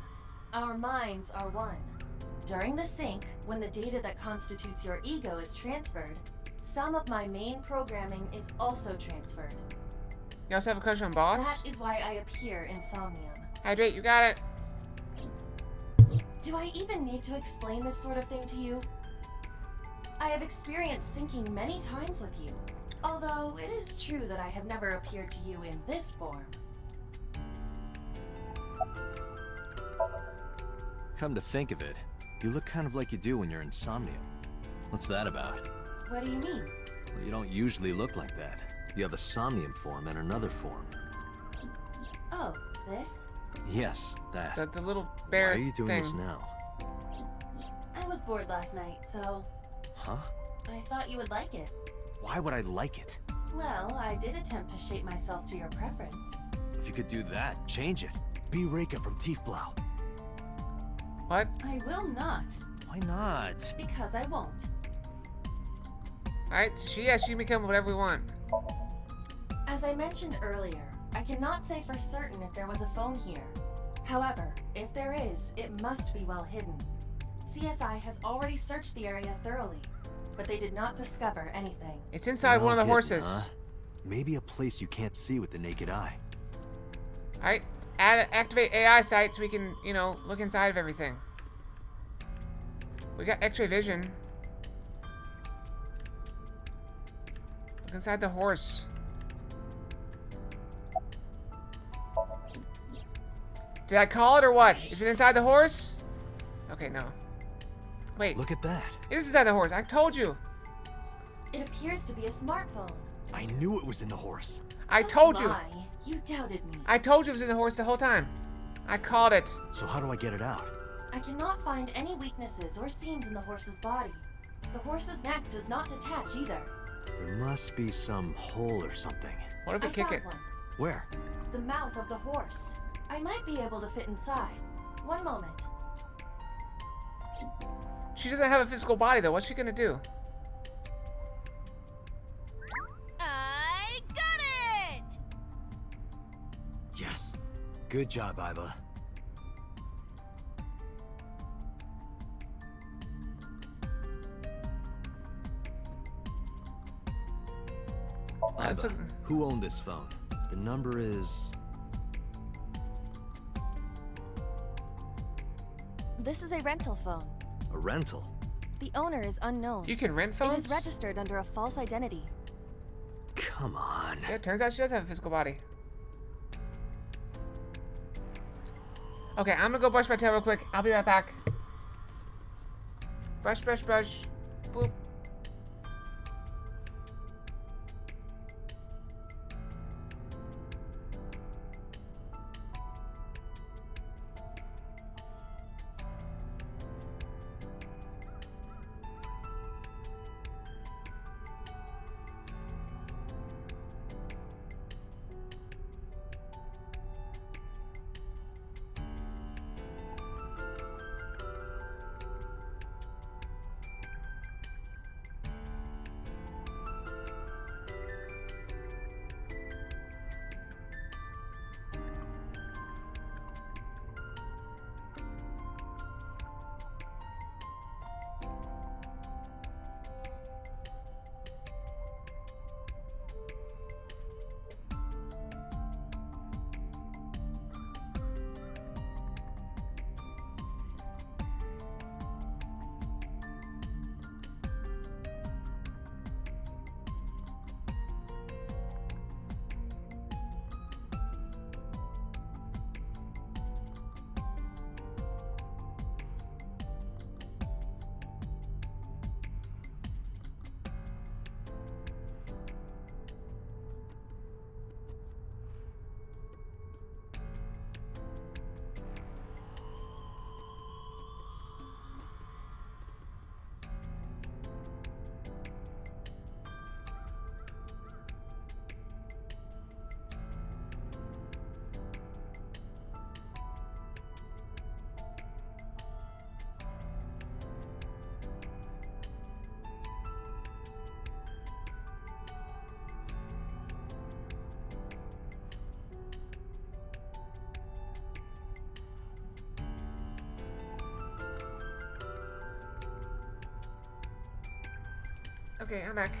Our minds are one. During the sync, when the data that constitutes your ego is transferred, some of my main programming is also transferred. You also have a crush on Boss? That is why I appear in Somnium. Hydrate, you got it. Do I even need to explain this sort of thing to you? I have experienced syncing many times with you, although it is true that I have never appeared to you in this form. Come to think of it, you look kind of like you do when you're in Somnium. What's that about? What do you mean? Well, you don't usually look like that. You have a Somnium form and another form. Oh, this? Yes, that. The little bear Why are you doing thing. this now? I was bored last night, so Huh? I thought you would like it. Why would I like it? Well, I did attempt to shape myself to your preference. If you could do that, change it. Be Reika from Tiefblau. What? I will not, Why not? because I won't. Alright, she can become whatever we want. As I mentioned earlier, I cannot say for certain if there was a phone here. However, if there is, it must be well hidden. CSI has already searched the area thoroughly, but they did not discover anything. It's inside Well one of the hidden, horses. huh? Maybe a place you can't see with the naked eye. Alright, activate AI sight so we can, you know, look inside of everything. We got X-ray vision. Look inside the horse. Did I call it or what? Is it inside the horse? Okay, no. Wait, Look at that. it is inside the horse. I told you. It appears to be a smartphone. I knew it was in the horse. I told Oh you. my, you doubted me. I told you it was in the horse the whole time. I called it. So how do I get it out? I cannot find any weaknesses or seams in the horse's body. The horse's neck does not detach either. There must be some hole or something. What if I we kick found it? one. Where? The mouth of the horse. I might be able to fit inside. One moment. She doesn't have a physical body though. What's she gonna do? I got it! Yes. Good job, Iva. That's Iva, who owned this phone? The number is... This is a rental phone. a rental. The owner is unknown. You can rent It phones? is registered under a false identity. Come on. Yeah, it turns out she does have a physical body. Okay, I'm gonna go brush my tail real quick. I'll be right back. Brush, brush, brush. Boop. Okay, I'm back.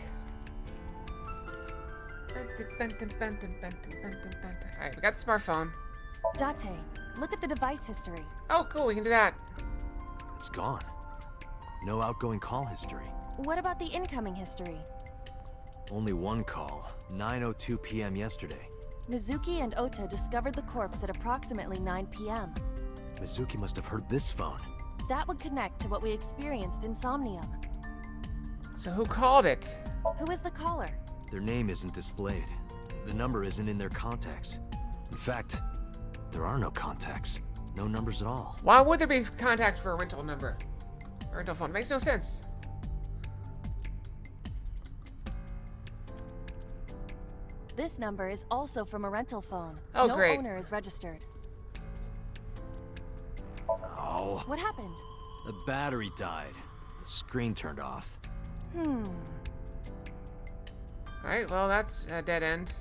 Alright, we got the smartphone. Date, look at the device history. Oh, cool, we can do that. It's gone. No outgoing call history. What about the incoming history? Only one call. 9:02 p.m. yesterday. Mizuki and Ota discovered the corpse at approximately 9 p.m. Mizuki must have heard this phone. That would connect to what we experienced in Somnium. So who called it? Who is the caller? Their name isn't displayed. The number isn't in their contacts. In fact, There are no contacts. No numbers at all. Why would there be contacts for a rental number? A rental phone? Makes no sense. This number is also from a rental phone. Oh, no great. owner is registered. Oh, What happened? the battery died. The screen turned off. Alright, well, that's a dead end.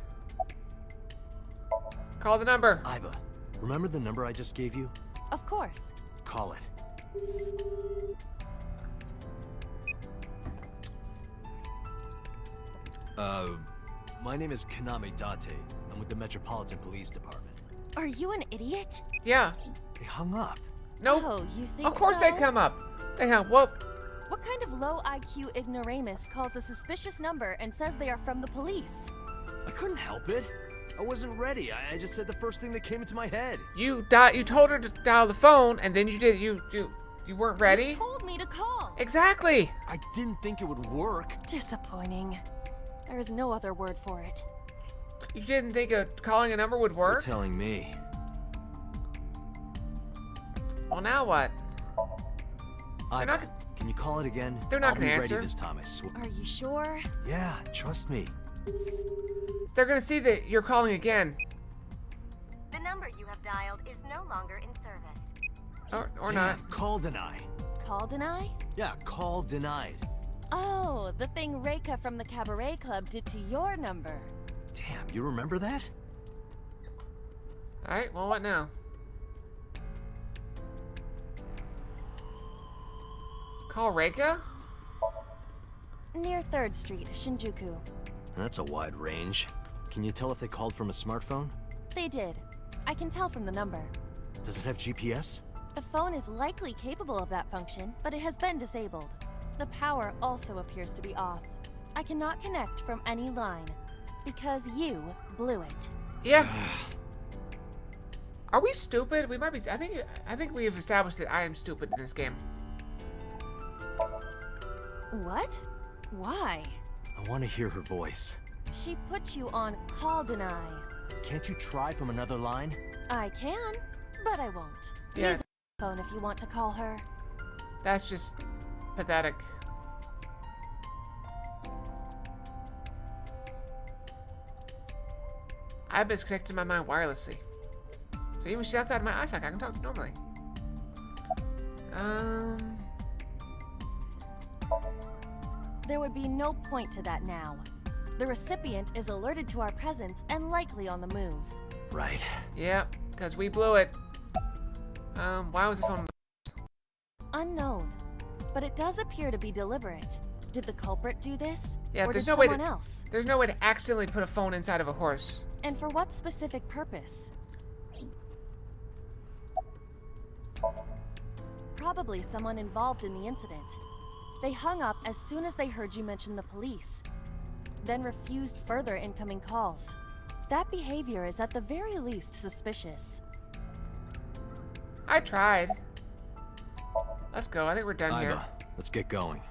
Call the number. Iba, remember the number I just gave you? Of course. Call it. My name is Kaname Date. I'm with the Metropolitan Police Department. Are you an idiot? Yeah. They hung up. Nope. Oh, you think Of course so? they come up. They have. Well, What kind of low IQ ignoramus calls a suspicious number and says they are from the police? I couldn't help it. I wasn't ready. I just said the first thing that came into my head. you told her to dial the phone, and then you did. You weren't ready. You told me to call. Exactly. I didn't think it would work. Disappointing. There is no other word for it. You didn't think calling a number would You're work? telling me. Well, now what? Iba, not can you call it again? They're not I'll gonna be answer. ready this time, I swear. Are you sure? Yeah, trust me. They're gonna see that you're calling again, The number you have dialed is no longer in service. or Damn, not. call deny. Call deny? Yeah, call denied. Oh, the thing Reika from the Cabaret Club did to your number. Damn, you remember that? All right. Well, what now? Call Reika? Near 3rd Street, Shinjuku. That's a wide range. Can you tell if they called from a smartphone? They did. I can tell from the number. Does it have GPS? The phone is likely capable of that function, but it has been disabled. The power also appears to be off. I cannot connect from any line. Because you blew it. Yeah. Are we stupid? We might be. I think we have established that I am stupid in this game. What? Why? I want to hear her voice. She put you on call deny. Can't you try from another line? I can, but I won't. Yeah. Use a phone if you want to call her. That's just pathetic. I've been connected my mind wirelessly. So even if she's outside my eyesight, I can talk normally. There would be no point to that now. The recipient is alerted to our presence and likely on the move. Right. Yep, because we blew it. Why was the phone? Unknown. But it does appear to be deliberate. Did the culprit do this? Yeah, or there's did no way someone to- else? There's no way to accidentally put a phone inside of a horse. And for what specific purpose? Probably someone involved in the incident. They hung up as soon as they heard you mention the police, then refused further incoming calls. That behavior is at the very least suspicious. I tried. Let's go. I think we're done here. Iba, let's get going.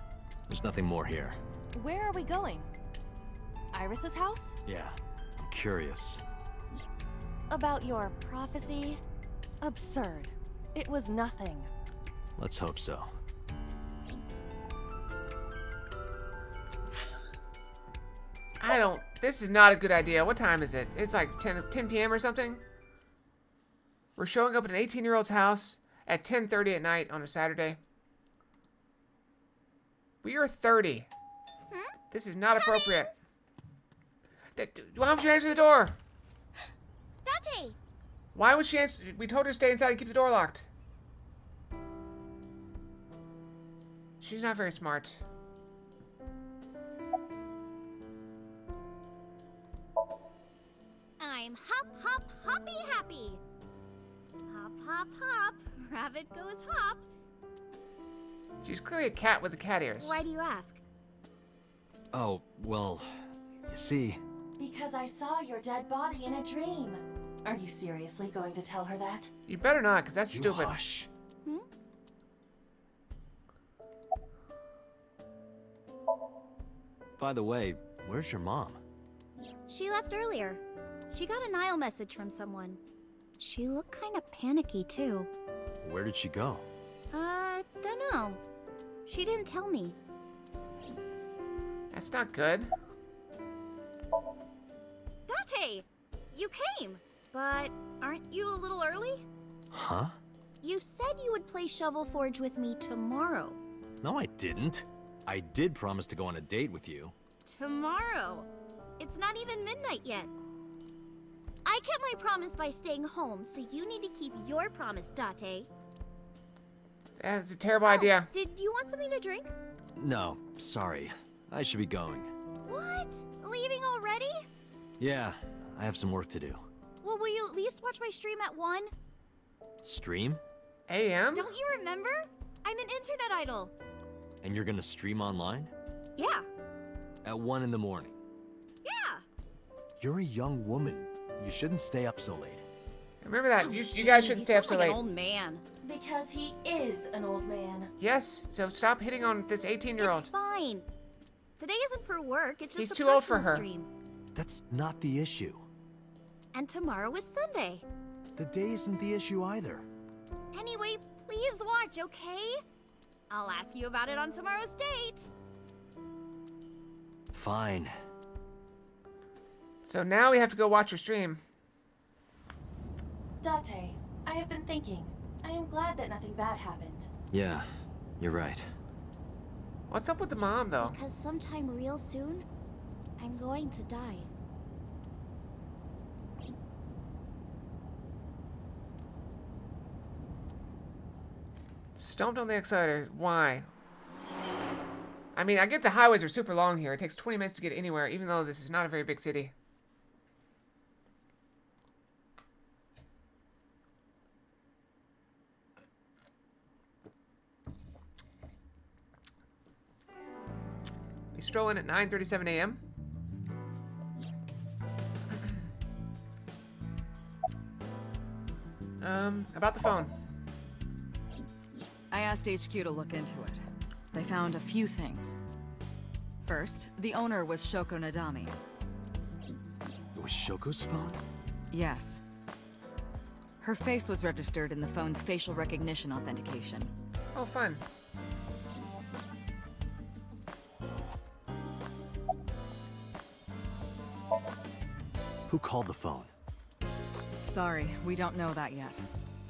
There's nothing more here. Where are we going? Iris's house? Yeah, I'm curious. About your prophecy? Absurd. It was nothing. Let's hope so. This is not a good idea. What time is it? It's like 10 p.m. or something? We're showing up at an 18-year-old's house at 10:30 at night on a Saturday. We are 30. This is not appropriate. Why don't you answer the door? Date! Why would she answer? We told her to stay inside and keep the door locked. She's not very smart. I'm hop, hop, hoppy happy. Hop, hop, hop. Rabbit goes hop. She's clearly a cat with the cat ears. Why do you ask? Oh, well, you see... Because I saw your dead body in a dream. Are you seriously going to tell her that? You better not, because that's You stupid. hush. By the way, where's your mom? She left earlier. She got a Nile message from someone. She looked kind of panicky, too. Where did she go? Dunno. She didn't tell me. That's not good. Date! You came! But aren't you a little early? Huh? You said you would play Shovel Forge with me tomorrow. No, I didn't. I did promise to go on a date with you. Tomorrow? It's not even midnight yet. I kept my promise by staying home, so you need to keep your promise, Date. That's a terrible idea. Did you want something to drink? No, sorry. I should be going. What? Leaving already? Yeah, I have some work to do. Well, will you at least watch my stream at 1? Stream? AM? Don't you remember? I'm an internet idol. And you're gonna stream online? Yeah. At 1 in the morning? Yeah. You're a young woman. You shouldn't stay up so late. Remember that. You guys shouldn't stay up so like late. An old man. Because he is an old man. Yes, so stop hitting on this 18-year-old. It's fine. Today isn't for work, it's just He's a too old for personal her. stream. That's not the issue. And tomorrow is Sunday. The day isn't the issue either. Anyway, please watch, okay? I'll ask you about it on tomorrow's date. Fine. So now we have to go watch your stream. Date, I have been thinking. I am glad that nothing bad happened. Yeah, you're right. What's up with the mom, though? Because sometime real soon, I'm going to die. Stomped on the accelerator. Why? I mean, I get the highways are super long here. It takes 20 minutes to get anywhere, even though this is not a very big city. We stroll in at 9:37 a.m. About the phone. I asked HQ to look into it. They found a few things. First, the owner was Shoko Nadami. It was Shoko's phone? Yes. Her face was registered in the phone's facial recognition authentication. Oh, fun. Who called the phone? Sorry, we don't know that yet.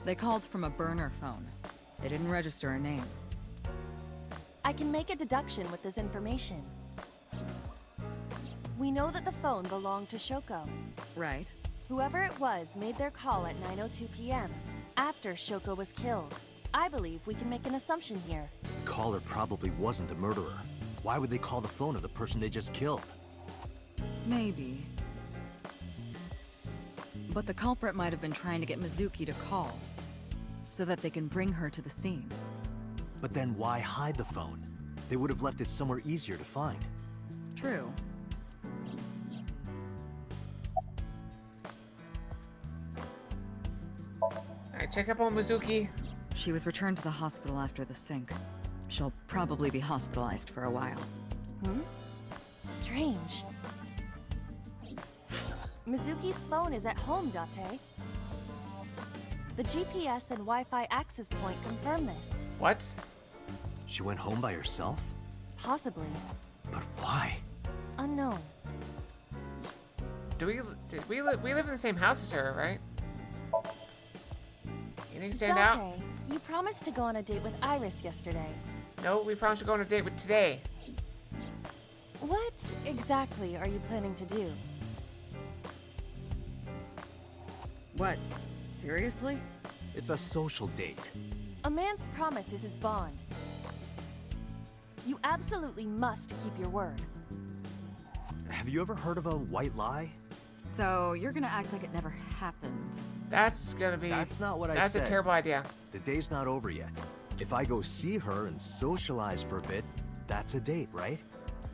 They called from a burner phone. They didn't register a name. I can make a deduction with this information. We know that the phone belonged to Shoko. Right. Whoever it was made their call at 9:02 p.m. after Shoko was killed. I believe we can make an assumption here. The caller probably wasn't the murderer. Why would they call the phone of the person they just killed? Maybe. But the culprit might have been trying to get Mizuki to call, so that they can bring her to the scene. But then why hide the phone? They would have left it somewhere easier to find. True. Alright, check up on Mizuki. She was returned to the hospital after the sync. She'll probably be hospitalized for a while. Strange. Mizuki's phone is at home, Date. The GPS and Wi-Fi access point confirm this. What? She went home by herself? Possibly. But why? Unknown. We live in the same house as her, right? Anything stand out? Date, you promised to go on a date with Iris yesterday. No, we promised to go on a date with today. What exactly are you planning to do? What? Seriously? It's a social date. A man's promise is his bond. You absolutely must keep your word. Have you ever heard of a white lie? So, you're gonna act like it never happened. That's gonna be... That's not what I That's said. a terrible idea. The day's not over yet. If I go see her and socialize for a bit, that's a date, right?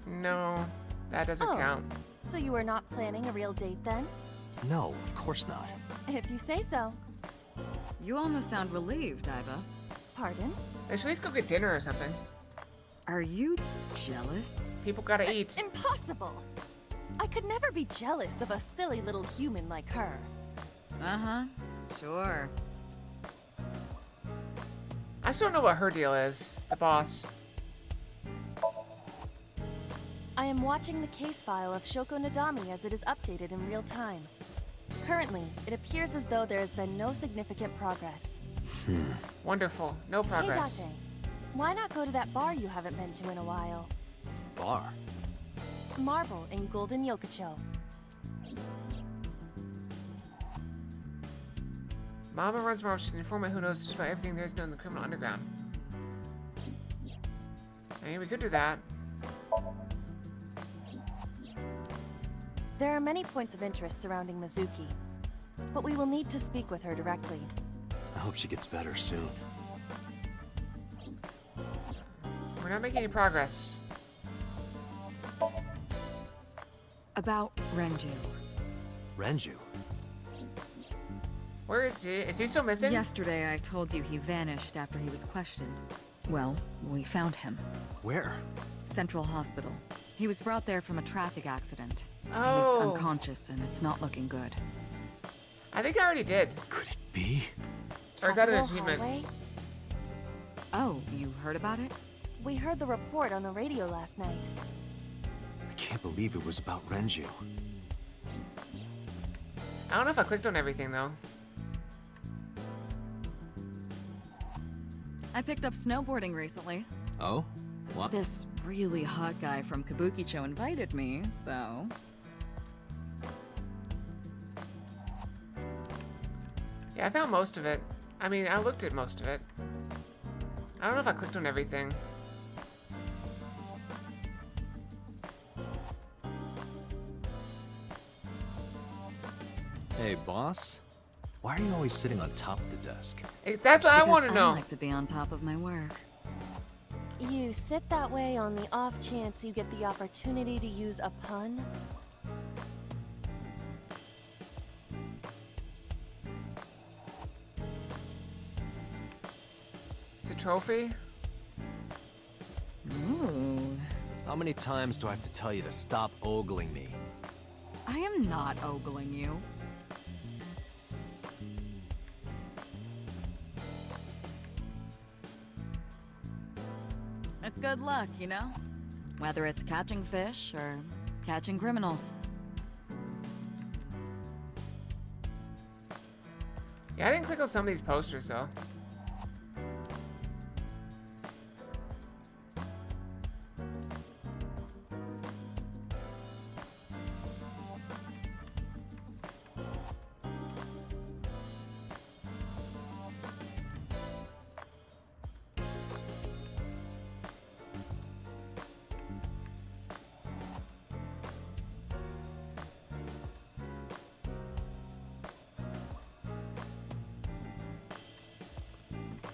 No, that doesn't Oh. count. So you are not planning a real date then? No, of course not. If you say so. You almost sound relieved, Iva. Pardon? They should at least go get dinner or something. Are you jealous? People gotta eat. Impossible! I could never be jealous of a silly little human like her. Uh-huh. Sure. I still don't know what her deal is. The boss. I am watching the case file of Shoko Nadami as it is updated in real time. Currently, it appears as though there has been no significant progress. Wonderful. No progress. Hey, Date. Why not go to that bar you haven't been to in a while? Bar? Marble in Golden Yokocho. Mama runs Marble. She's an informant who knows just about everything there is known in the criminal underground. I mean, we could do that. There are many points of interest surrounding Mizuki, but we will need to speak with her directly. I hope she gets better soon. We're not making any progress. About Renju. Renju? Where is he? Is he still missing? Yesterday I told you he vanished after he was questioned. Well, we found him. Where? Central Hospital. He was brought there from a traffic accident. Oh. He's unconscious and it's not looking good. I think I already did. Could it be? Or is that an Capital achievement? Highway? Oh, you heard about it? We heard the report on the radio last night. I can't believe it was about Renju. I don't know if I clicked on everything though. I picked up snowboarding recently. Oh? What? This really hot guy from Kabukicho invited me, so... Yeah, I found most of it. I mean, I looked at most of it. I don't know if I clicked on everything. Hey, boss? Why are you always sitting on top of the desk? That's what I Because want to know. I like to be on top of my work. You sit that way on the off chance you get the opportunity to use a pun? It's a trophy? Ooh. How many times do I have to tell you to stop ogling me? I am not ogling you. It's good luck, you know? Whether it's catching fish or catching criminals. Yeah, I didn't click on some of these posters though.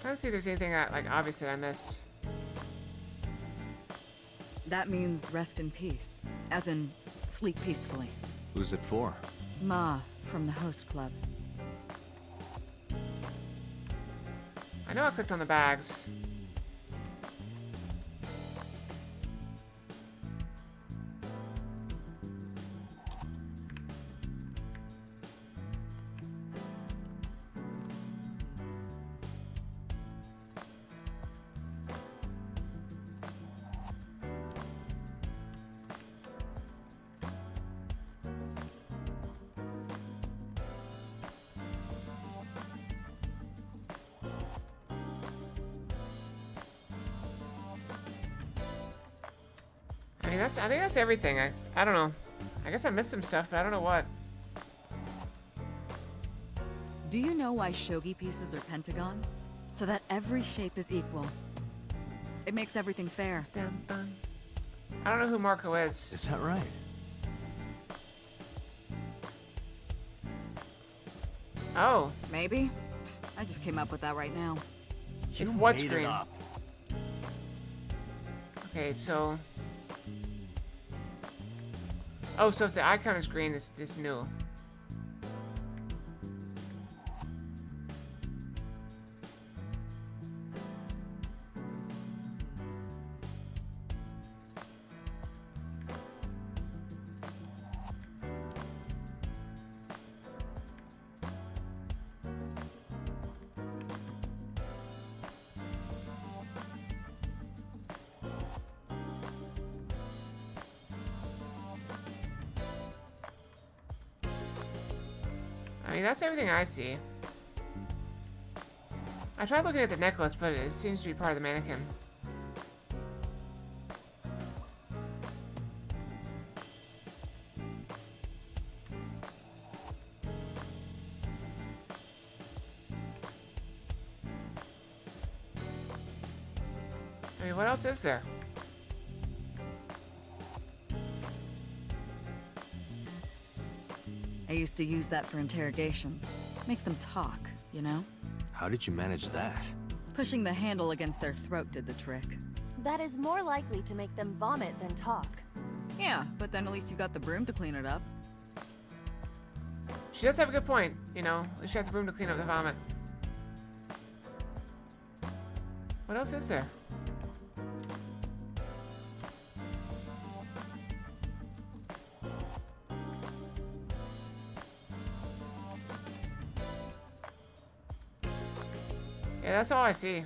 Trying to see if there's anything like obvious that I missed. That means rest in peace. As in, sleep peacefully. Who's it for? Ma, from the host club. I know I clicked on the bags. I mean, I think that's everything. I don't know. I guess I missed some stuff, but I don't know what. Do you know why shogi pieces are pentagons? So that every shape is equal. It makes everything fair. Dun, dun. I don't know who Marco is. Is that right? Oh, Maybe? I just came up with that right now. it's what made it screen? up. Okay, so. Oh, so if the icon is green, it's just new. I mean, that's everything I see. I tried looking at the necklace, but it seems to be part of the mannequin. I mean, what else is there? I used to use that for interrogations. Makes them talk, you know? How did you manage that? Pushing the handle against their throat did the trick. That is more likely to make them vomit than talk. Yeah, but then at least you got the broom to clean it up. She does have a good point, you know. At least you have the broom to clean up the vomit. What else is there? Yeah, that's all I see.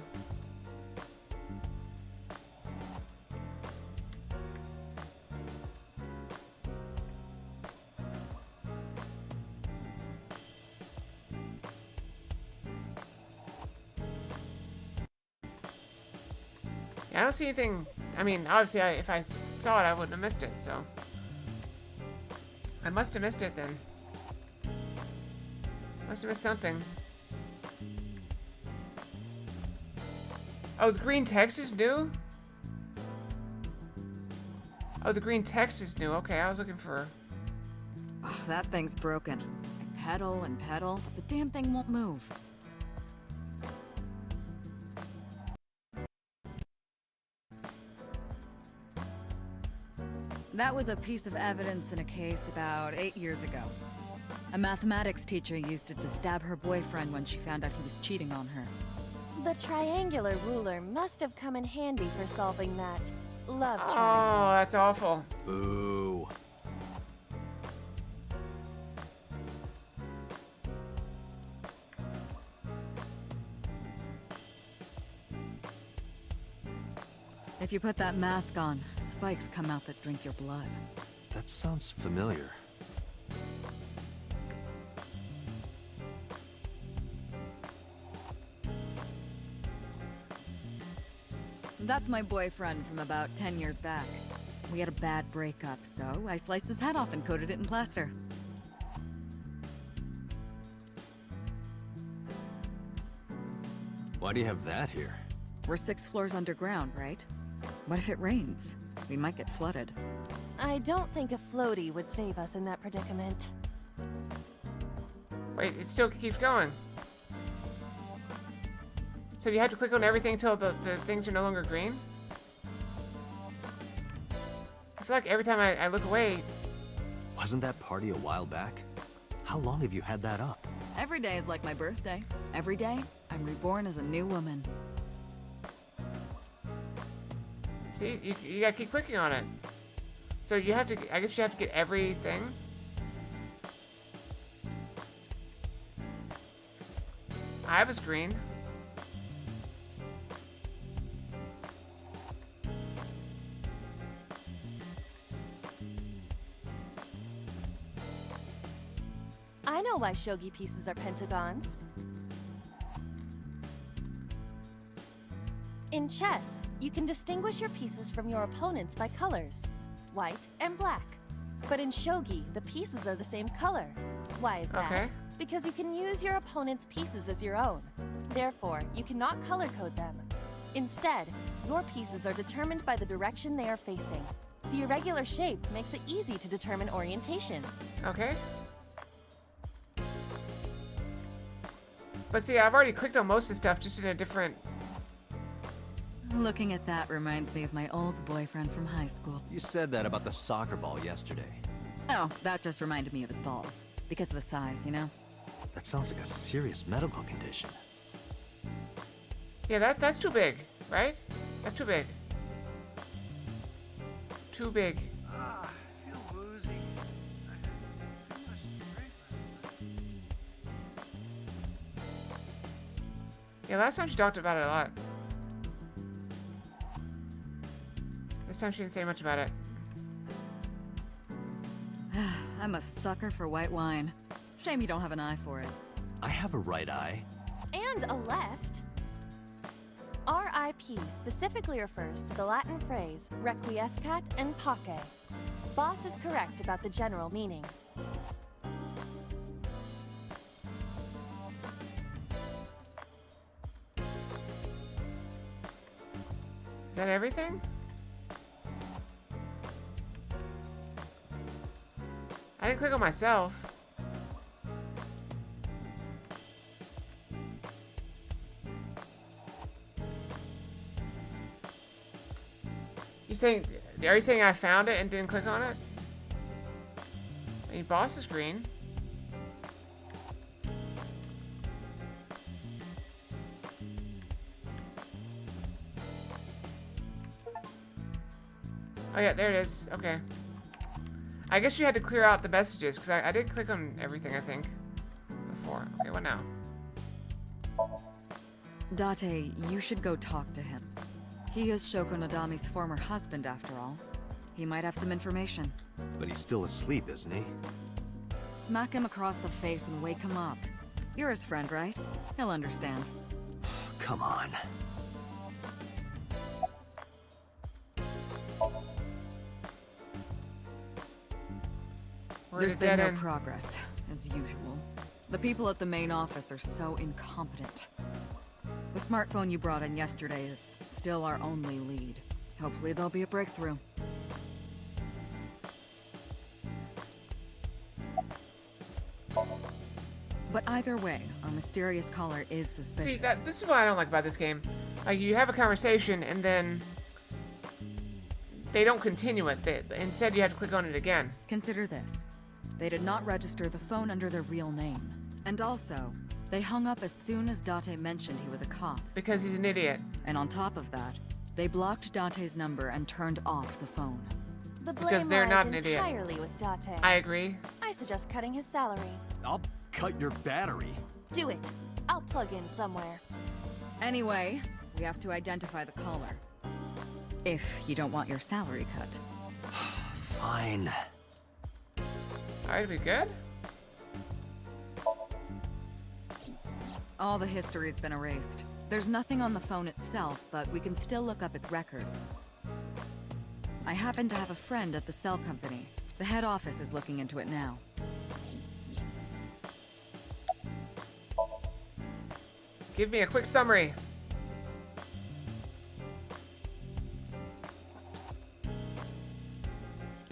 Yeah, I don't see anything. I mean, obviously, if I saw it, I wouldn't have missed it, so. I must have missed it then. Must have missed something. Oh, the green text is new? Oh, the green text is new. Okay, I was looking for... Oh, that thing's broken. I pedal and pedal, but the damn thing won't move. That was a piece of evidence in a case about 8 years ago. A mathematics teacher used it to stab her boyfriend when she found out he was cheating on her. The triangular ruler must have come in handy for solving that love triangle. Oh, that's awful. Boo. If you put that mask on, spikes come out that drink your blood. That sounds familiar. That's my boyfriend from about 10 years back. We had a bad breakup, so I sliced his head off and coated it in plaster. Why do you have that here? We're 6 floors underground, right? What if it rains? We might get flooded. I don't think a floaty would save us in that predicament. Wait, it still keeps going. So do you have to click on everything until the things are no longer green? I feel like every time I look away... Wasn't that party a while back? How long have you had that up? Every day is like my birthday. Every day, I'm reborn as a new woman. See, you gotta keep clicking on it. So you have to, I guess you have to get everything. I was green. I know why shogi pieces are pentagons. In chess, you can distinguish your pieces from your opponents by colors, white and black. But in shogi, the pieces are the same color. Why is that? Okay. Because you can use your opponent's pieces as your own. Therefore, you cannot color code them. Instead, your pieces are determined by the direction they are facing. The irregular shape makes it easy to determine orientation. Okay. But see, I've already clicked on most of the stuff, just in a different... Looking at that reminds me of my old boyfriend from high school. You said that about the soccer ball yesterday. Oh, that just reminded me of his balls. Because of the size, you know? That sounds like a serious medical condition. Yeah, that's too big, right? That's too big. Too big. I feel woozy. I had too much to drink last night. Yeah, last time she talked about it a lot. This time she didn't say much about it. I'm a sucker for white wine. Shame you don't have an eye for it. I have a right eye. And a left. RIP specifically refers to the Latin phrase requiescat in pace. Boss is correct about the general meaning. Is that everything? I didn't click on myself. Are you saying I found it and didn't click on it? I mean, boss is green. Oh yeah, there it is. Okay. I guess you had to clear out the messages, because I did click on everything, I think, before. Okay, what now? Date, you should go talk to him. He is Shoko Nadami's former husband, after all. He might have some information. But he's still asleep, isn't he? Smack him across the face and wake him up. You're his friend, right? He'll understand. Come on. There's been no progress, as usual. The people at the main office are so incompetent. The smartphone you brought in yesterday is still our only lead. Hopefully there'll be a breakthrough. But either way, our mysterious caller is suspicious. See, this is what I don't like about this game. Like, you have a conversation, and then they don't continue it. Instead, you have to click on it again. Consider this. They did not register the phone under their real name. And also, they hung up as soon as Date mentioned he was a cop. Because he's an idiot. And on top of that, they blocked Date's number and turned off the phone. The blame Because they're not an lies idiot. entirely with Date. I agree. I suggest cutting his salary. I'll cut your battery. Do it. I'll plug in somewhere. Anyway, we have to identify the caller. If you don't want your salary cut. Fine. Alright, we good? All the history's been erased. There's nothing on the phone itself, but we can still look up its records. I happen to have a friend at the cell company. The head office is looking into it now. Give me a quick summary.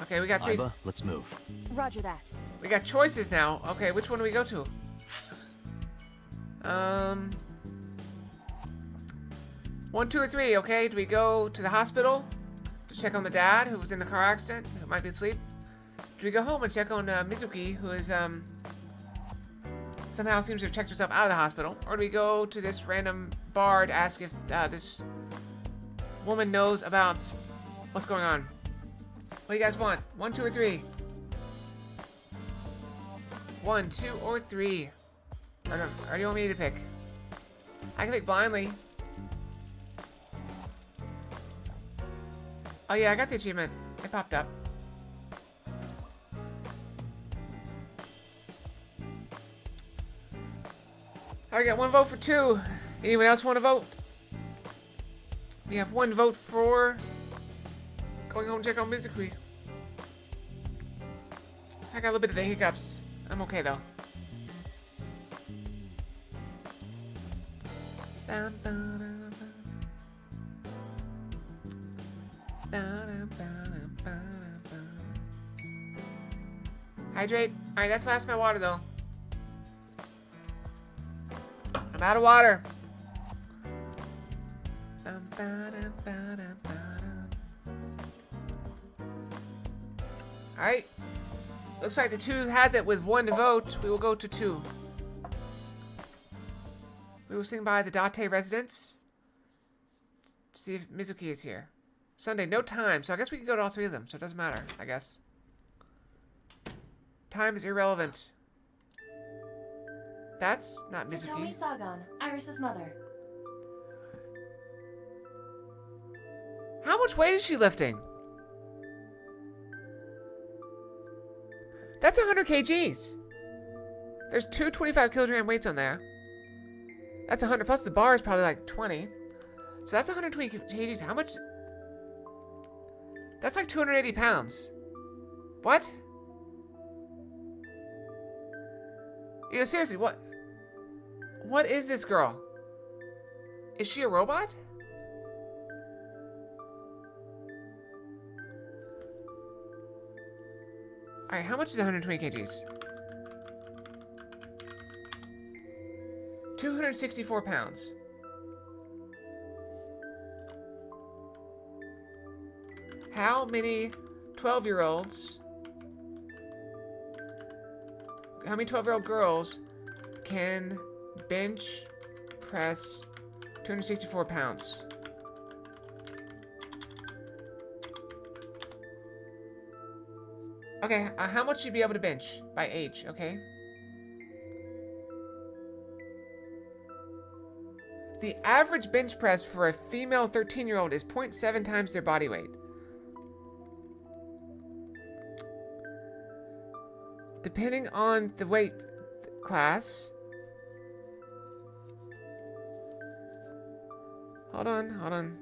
Okay, we got three. Iva, let's move. Roger that. We got choices now. Okay, which one do we go to? 1, 2, or 3. Okay, do we go to the hospital to check on the dad who was in the car accident, who might be asleep? Do we go home and check on Mizuki, who is somehow seems to have checked herself out of the hospital? Or do we go to this random bar to ask if this woman knows about what's going on? What do you guys want? 1, 2, or 3? 1, 2, or 3? Or do you want me to pick? I can pick blindly. Oh yeah, I got the achievement. It popped up. I got 1 vote for 2. Anyone else want to vote? We have 1 vote for going home to check on Mizuki. So I got a little bit of the hiccups. I'm okay though. Hydrate. Alright, that's the last of my water though. I'm out of water. Alright. Looks like the 2 has it with 1 to vote. We will go to 2. We will swing by the Date residence to see if Mizuki is here. Sunday, no time, so I guess we can go to all 3 of them, so it doesn't matter, I guess. Time is irrelevant. That's not Mizuki. Hitomi Sagan, Iris's mother. How much weight is she lifting? That's 100 kgs. There's two 25-kilogram weights on there. That's 100, plus the bar is probably like 20. So that's 120 kgs. How much? That's like 280 pounds. What? You know, seriously, what? What is this girl? Is she a robot? Alright, how much is 120 kgs? 264 pounds. How many 12-year-olds... How many 12-year-old girls can bench press 264 pounds? Okay, how much should you be able to bench by age, okay? The average bench press for a female 13-year-old is 0.7 times their body weight. Depending on the weight class. Hold on.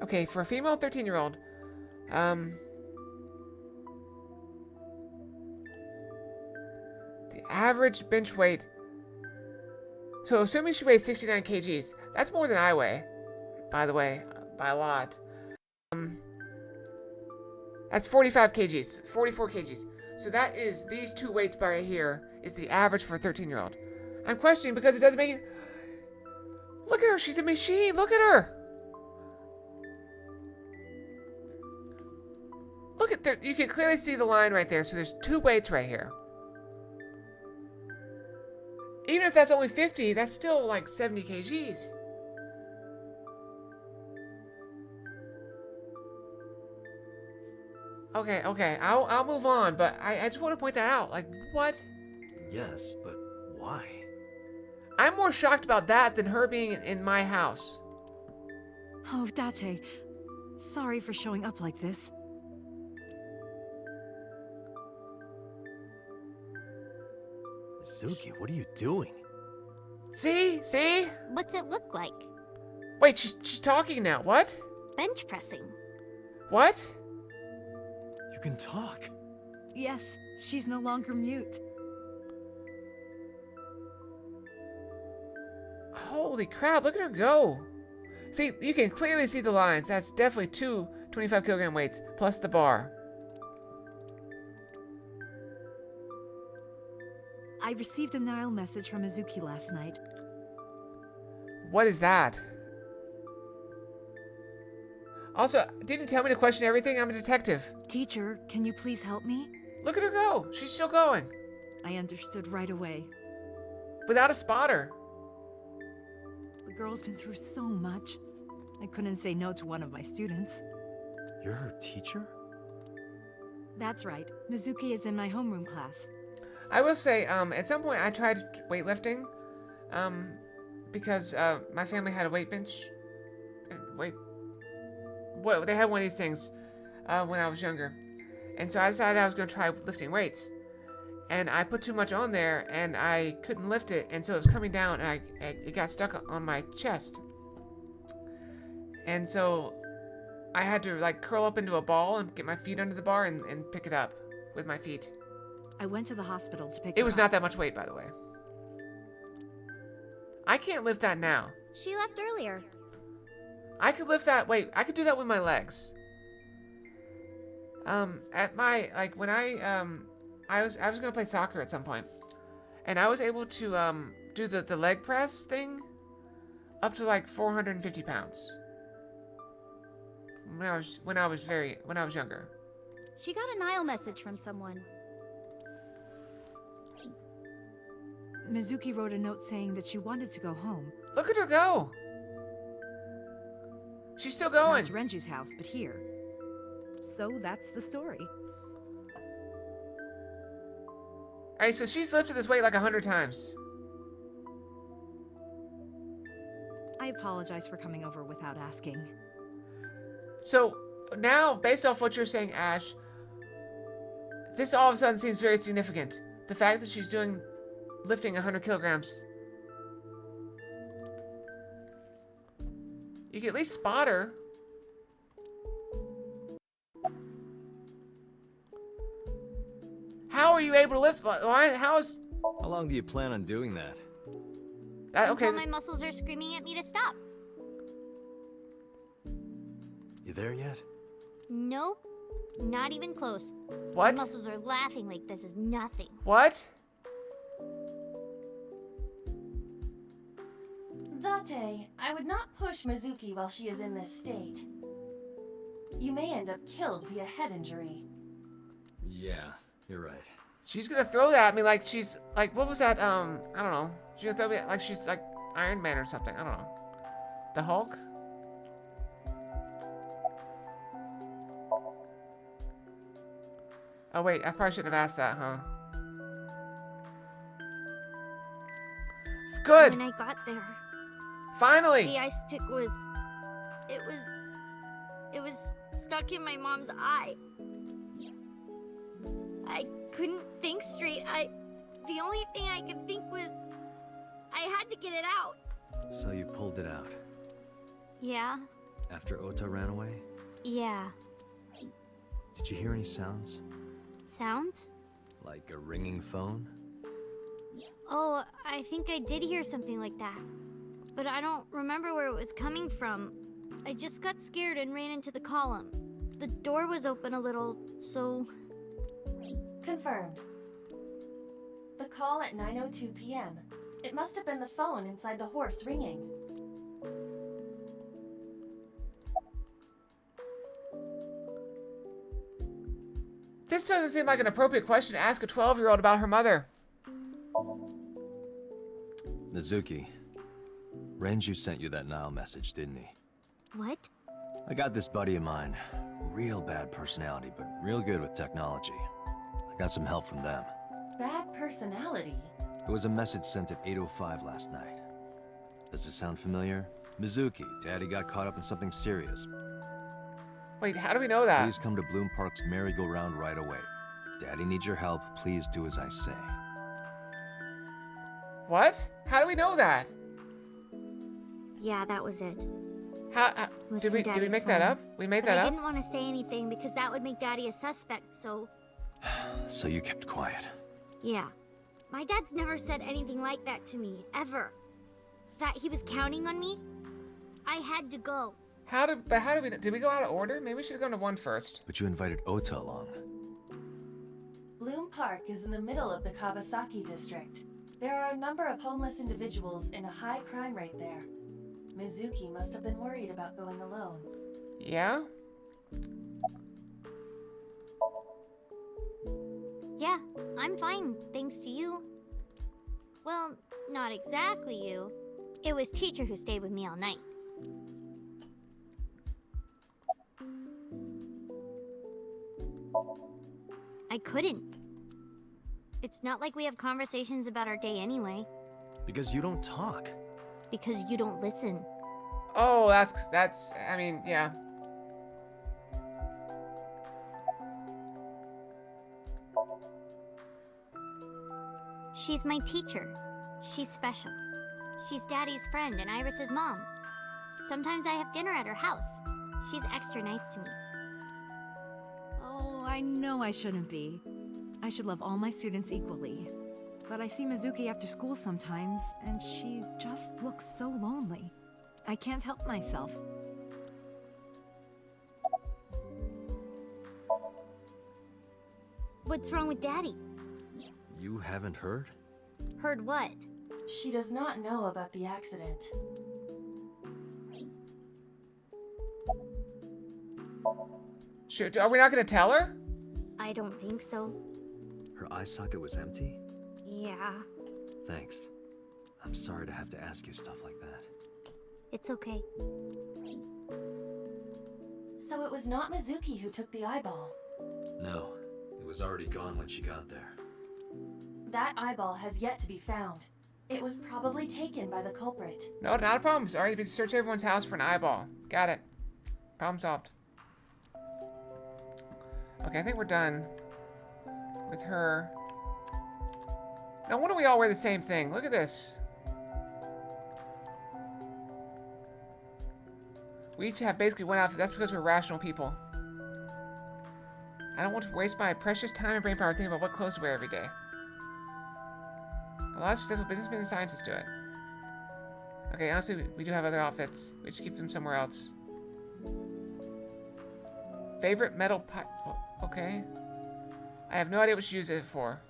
Okay, for a female 13-year-old, the average bench weight. So assuming she weighs 69 kgs, that's more than I weigh, by the way, by a lot. That's 45 kgs, 44 kgs. So that is, these two weights right here is the average for a 13-year-old. I'm questioning because it doesn't make it... Look at her, she's a machine, look at her! Look at there, you can clearly see the line right there, so there's two weights right here. Even if that's only 50, that's still like 70 kgs. Okay, I'll move on, but I just want to point that out. Like, what? Yes, but why? I'm more shocked about that than her being in my house. Oh, Date. Sorry for showing up like this. Mizuki, what are you doing? See? What's it look like? Wait, she's talking now. What? Bench pressing. What? You can talk. Yes, she's no longer mute. Holy crap, look at her go. See, you can clearly see the lines. That's definitely two 25-kilogram weights, plus the bar. I received a Nile message from Mizuki last night. What is that? Also, didn't you tell me to question everything? I'm a detective. Teacher, can you please help me? Look at her go. She's still going. I understood right away. Without a spotter. The girl's been through so much. I couldn't say no to one of my students. You're her teacher? That's right. Mizuki is in my homeroom class. I will say, at some point I tried weightlifting, because my family had a weight bench. They had one of these things when I was younger, and so I decided I was going to try lifting weights, and I put too much on there, and I couldn't lift it, and so it was coming down, and it got stuck on my chest, and so I had to like curl up into a ball and get my feet under the bar and pick it up with my feet. I went to the hospital to pick It her was up. not that much weight, by the way. I can't lift that now. She left earlier. I could lift that. Wait, I could do that with my legs. At my when I was gonna play soccer at some point, and I was able to do the leg press thing up to like 450 pounds. When I was younger. She got a Nile message from someone. Mizuki wrote a note saying that she wanted to go home. Look at her go. She's still going. Not to Renju's house, but here. So that's the story. Alright, so she's lifted this weight like 100 times. I apologize for coming over without asking. So now, based off what you're saying, Ash, this all of a sudden seems very significant. The fact that she's lifting 100 kilograms. You can at least spot her. How are you able to lift? How long do you plan on doing that? Okay. Until my muscles are screaming at me to stop. You there yet? Nope. Not even close. What? My muscles are laughing like this is nothing. What? Date, I would not push Mizuki while she is in this state. You may end up killed via head injury. Yeah, you're right. She's gonna throw that at me like she's like, what was that? I don't know. She's gonna throw me like she's like Iron Man or something. I don't know. The Hulk? Oh wait, I probably shouldn't have asked that, huh? Good. When I got there, finally. the ice pick was stuck in my mom's eye. I couldn't think straight. The only thing I could think was I had to get it out. So you pulled it out? Yeah. After Ota ran away? Yeah. Did you hear any sounds? Sounds? Like a ringing phone? Oh, I think I did hear something like that. But I don't remember where it was coming from. I just got scared and ran into the column. The door was open a little, so... Confirmed. The call at 9:02 p.m. It must have been the phone inside the horse ringing. This doesn't seem like an appropriate question to ask a 12-year-old about her mother. Mizuki, Renju sent you that Nile message, didn't he? What? I got this buddy of mine. Real bad personality, but real good with technology. I got some help from them. Bad personality? It was a message sent at 8:05 last night. Does it sound familiar? Mizuki, Daddy got caught up in something serious. Wait, how do we know that? Please come to Bloom Park's merry-go-round right away. Daddy needs your help. Please do as I say. What? How do we know that? Yeah, that was it. How Was did from we Daddy's make that phone. up? We made But that I up? didn't want to say anything because that would make Daddy a suspect, so... So you kept quiet. Yeah. My dad's never said anything like that to me, ever. That he was counting on me? I had to go. Did we go out of order? Maybe we should have gone to one first. But you invited Ota along. Bloom Park is in the middle of the Kawasaki district. There are a number of homeless individuals in a high crime rate there. Mizuki must have been worried about going alone. Yeah? Yeah, I'm fine, thanks to you. Well, not exactly you. It was teacher who stayed with me all night. I couldn't. It's not like we have conversations about our day anyway. Because you don't talk. Because you don't listen. Oh, that's, I mean, yeah. She's my teacher. She's special. She's Daddy's friend and Iris's mom. Sometimes I have dinner at her house. She's extra nice to me. Oh, I know I shouldn't be. I should love all my students equally. But I see Mizuki after school sometimes, and she just looks so lonely. I can't help myself. What's wrong with Daddy? You haven't heard? Heard what? She does not know about the accident. Shoot, are we not gonna tell her? I don't think so. Her eye socket was empty? Yeah, Thanks. I'm sorry to have to ask you stuff like that. it's okay. So it was not Mizuki who took the eyeball. No, it was already gone when she got there. That eyeball has yet to be found. It was probably taken by the culprit. No, not a problem. Sorry, we search everyone's house for an eyeball. Got it. Problem solved. Okay, I think we're done with her. No wonder we all wear the same thing. Look at this. We each have basically one outfit. That's because we're rational people. I don't want to waste my precious time and brain power thinking about what clothes to wear every day. A lot of successful businessmen and scientists do it. Okay, honestly, we do have other outfits. We should keep them somewhere else. Favorite metal pipe. Oh, okay. I have no idea what she used it for.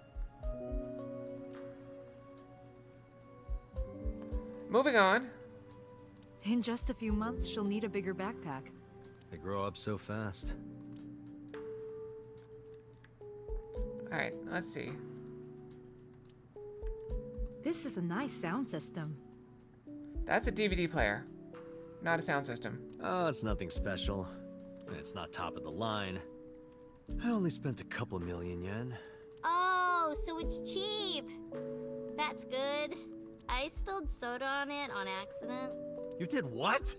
Moving on. In just a few months, she'll need a bigger backpack. They grow up so fast. Alright, let's see. This is a nice sound system. That's a DVD player, not a sound system. Oh, it's nothing special. And it's not top of the line. I only spent a couple million yen. Oh, so it's cheap. That's good. I spilled soda on it on accident. You did what?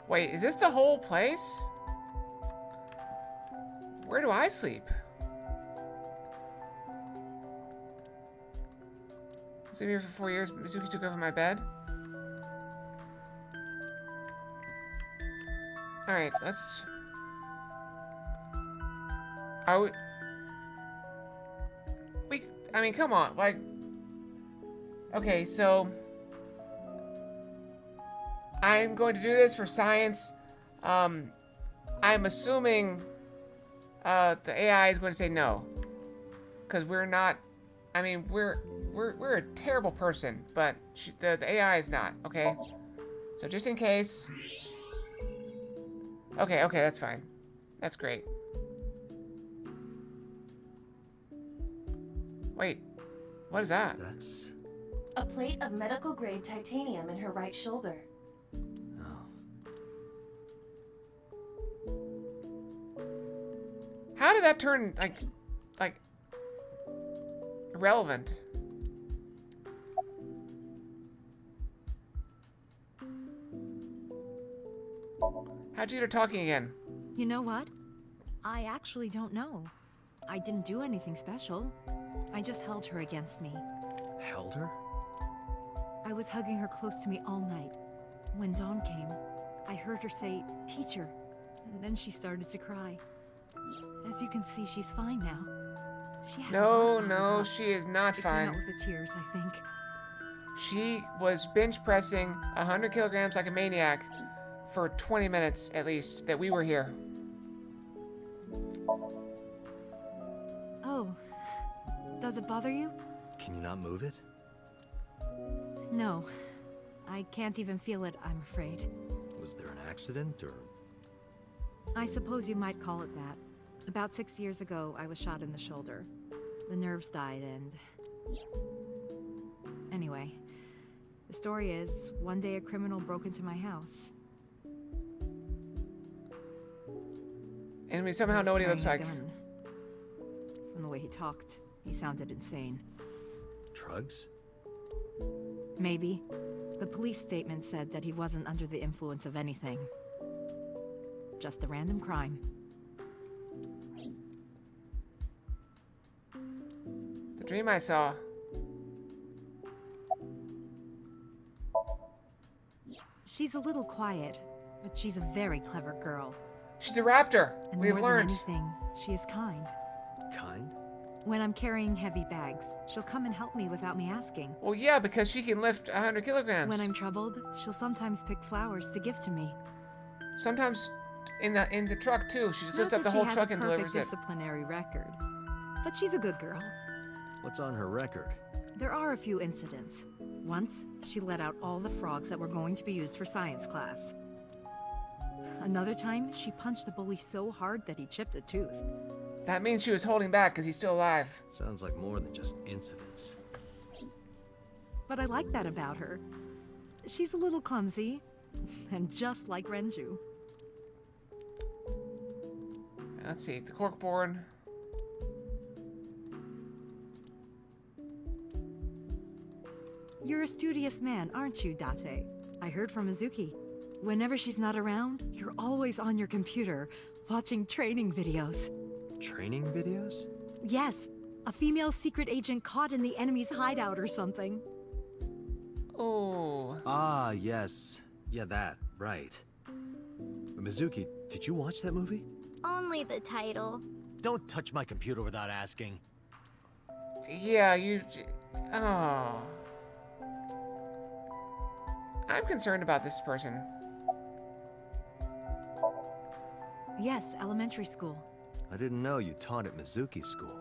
Wait, is this the whole place? Where do I sleep? I was here for 4 years. Mizuki took over my bed. Alright, let's... Are we... I mean, come on, like... Okay, so... I'm going to do this for science. I'm assuming... the AI is going to say no. Because we're not... I mean, we're a terrible person, but the AI is not, okay? So just in case... Okay, that's fine. That's great. Wait, what is that? That's... A plate of medical-grade titanium in her right shoulder. Oh. How did that turn, like, irrelevant? How'd you get her talking again? You know what? I actually don't know. I didn't do anything special. I just held her against me. Held her? I was hugging her close to me all night. When dawn came, I heard her say, "Teacher," and then she started to cry. As you can see, she's fine now. She had a lot No, bottled up. she is not It came out fine. with the tears, I think. She was bench pressing 100 kilograms like a maniac for 20 minutes at least that we were here. Oh, does it bother you? Can you not move it? No, I can't even feel it, I'm afraid. Was there an accident, or...? I suppose you might call it that. About 6 years ago, I was shot in the shoulder. The nerves died and... Anyway, the story is, one day a criminal broke into my house. And we somehow know what he looks like. From the way he talked, he sounded insane. Drugs? Maybe. The police statement said that he wasn't under the influence of anything. Just a random crime. The dream I saw. She's a little quiet, but she's a very clever girl. She's a raptor. And We've more learned. than anything, she is kind. Kind? When I'm carrying heavy bags, she'll come and help me without me asking. Well, yeah, because she can lift 100 kilograms. When I'm troubled, she'll sometimes pick flowers to give to me. Sometimes in the truck too. She just lifts Not up the that whole she truck has and a delivers perfect it. disciplinary record, but she's a good girl. What's on her record? There are a few incidents. Once, she let out all the frogs that were going to be used for science class. Another time, she punched a bully so hard that he chipped a tooth. That means she was holding back because he's still alive. Sounds like more than just incidents. but I like that about her. She's a little clumsy, and just like Renju. Let's see, the corkboard. You're a studious man, aren't you, Date? I heard from Mizuki. Whenever she's not around, you're always on your computer, watching training videos. Training videos? Yes, a female secret agent caught in the enemy's hideout or something. Oh. Ah, yes. Yeah, that, right. Mizuki, did you watch that movie? Only the title. Don't touch my computer without asking. Yeah, you... Oh. I'm concerned about this person. Yes, elementary school. I didn't know you taught at Mizuki school.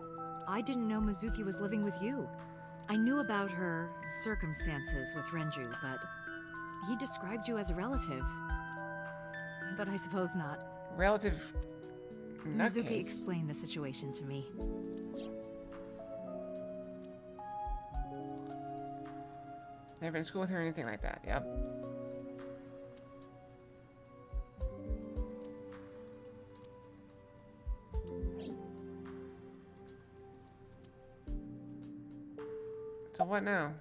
I didn't know Mizuki was living with you. I knew about her circumstances with Renju, but he described you as a relative. But I suppose not. Relative... Mizuki nutcase. explained the situation to me. Never been in school with her or anything like that. Yep. So what now?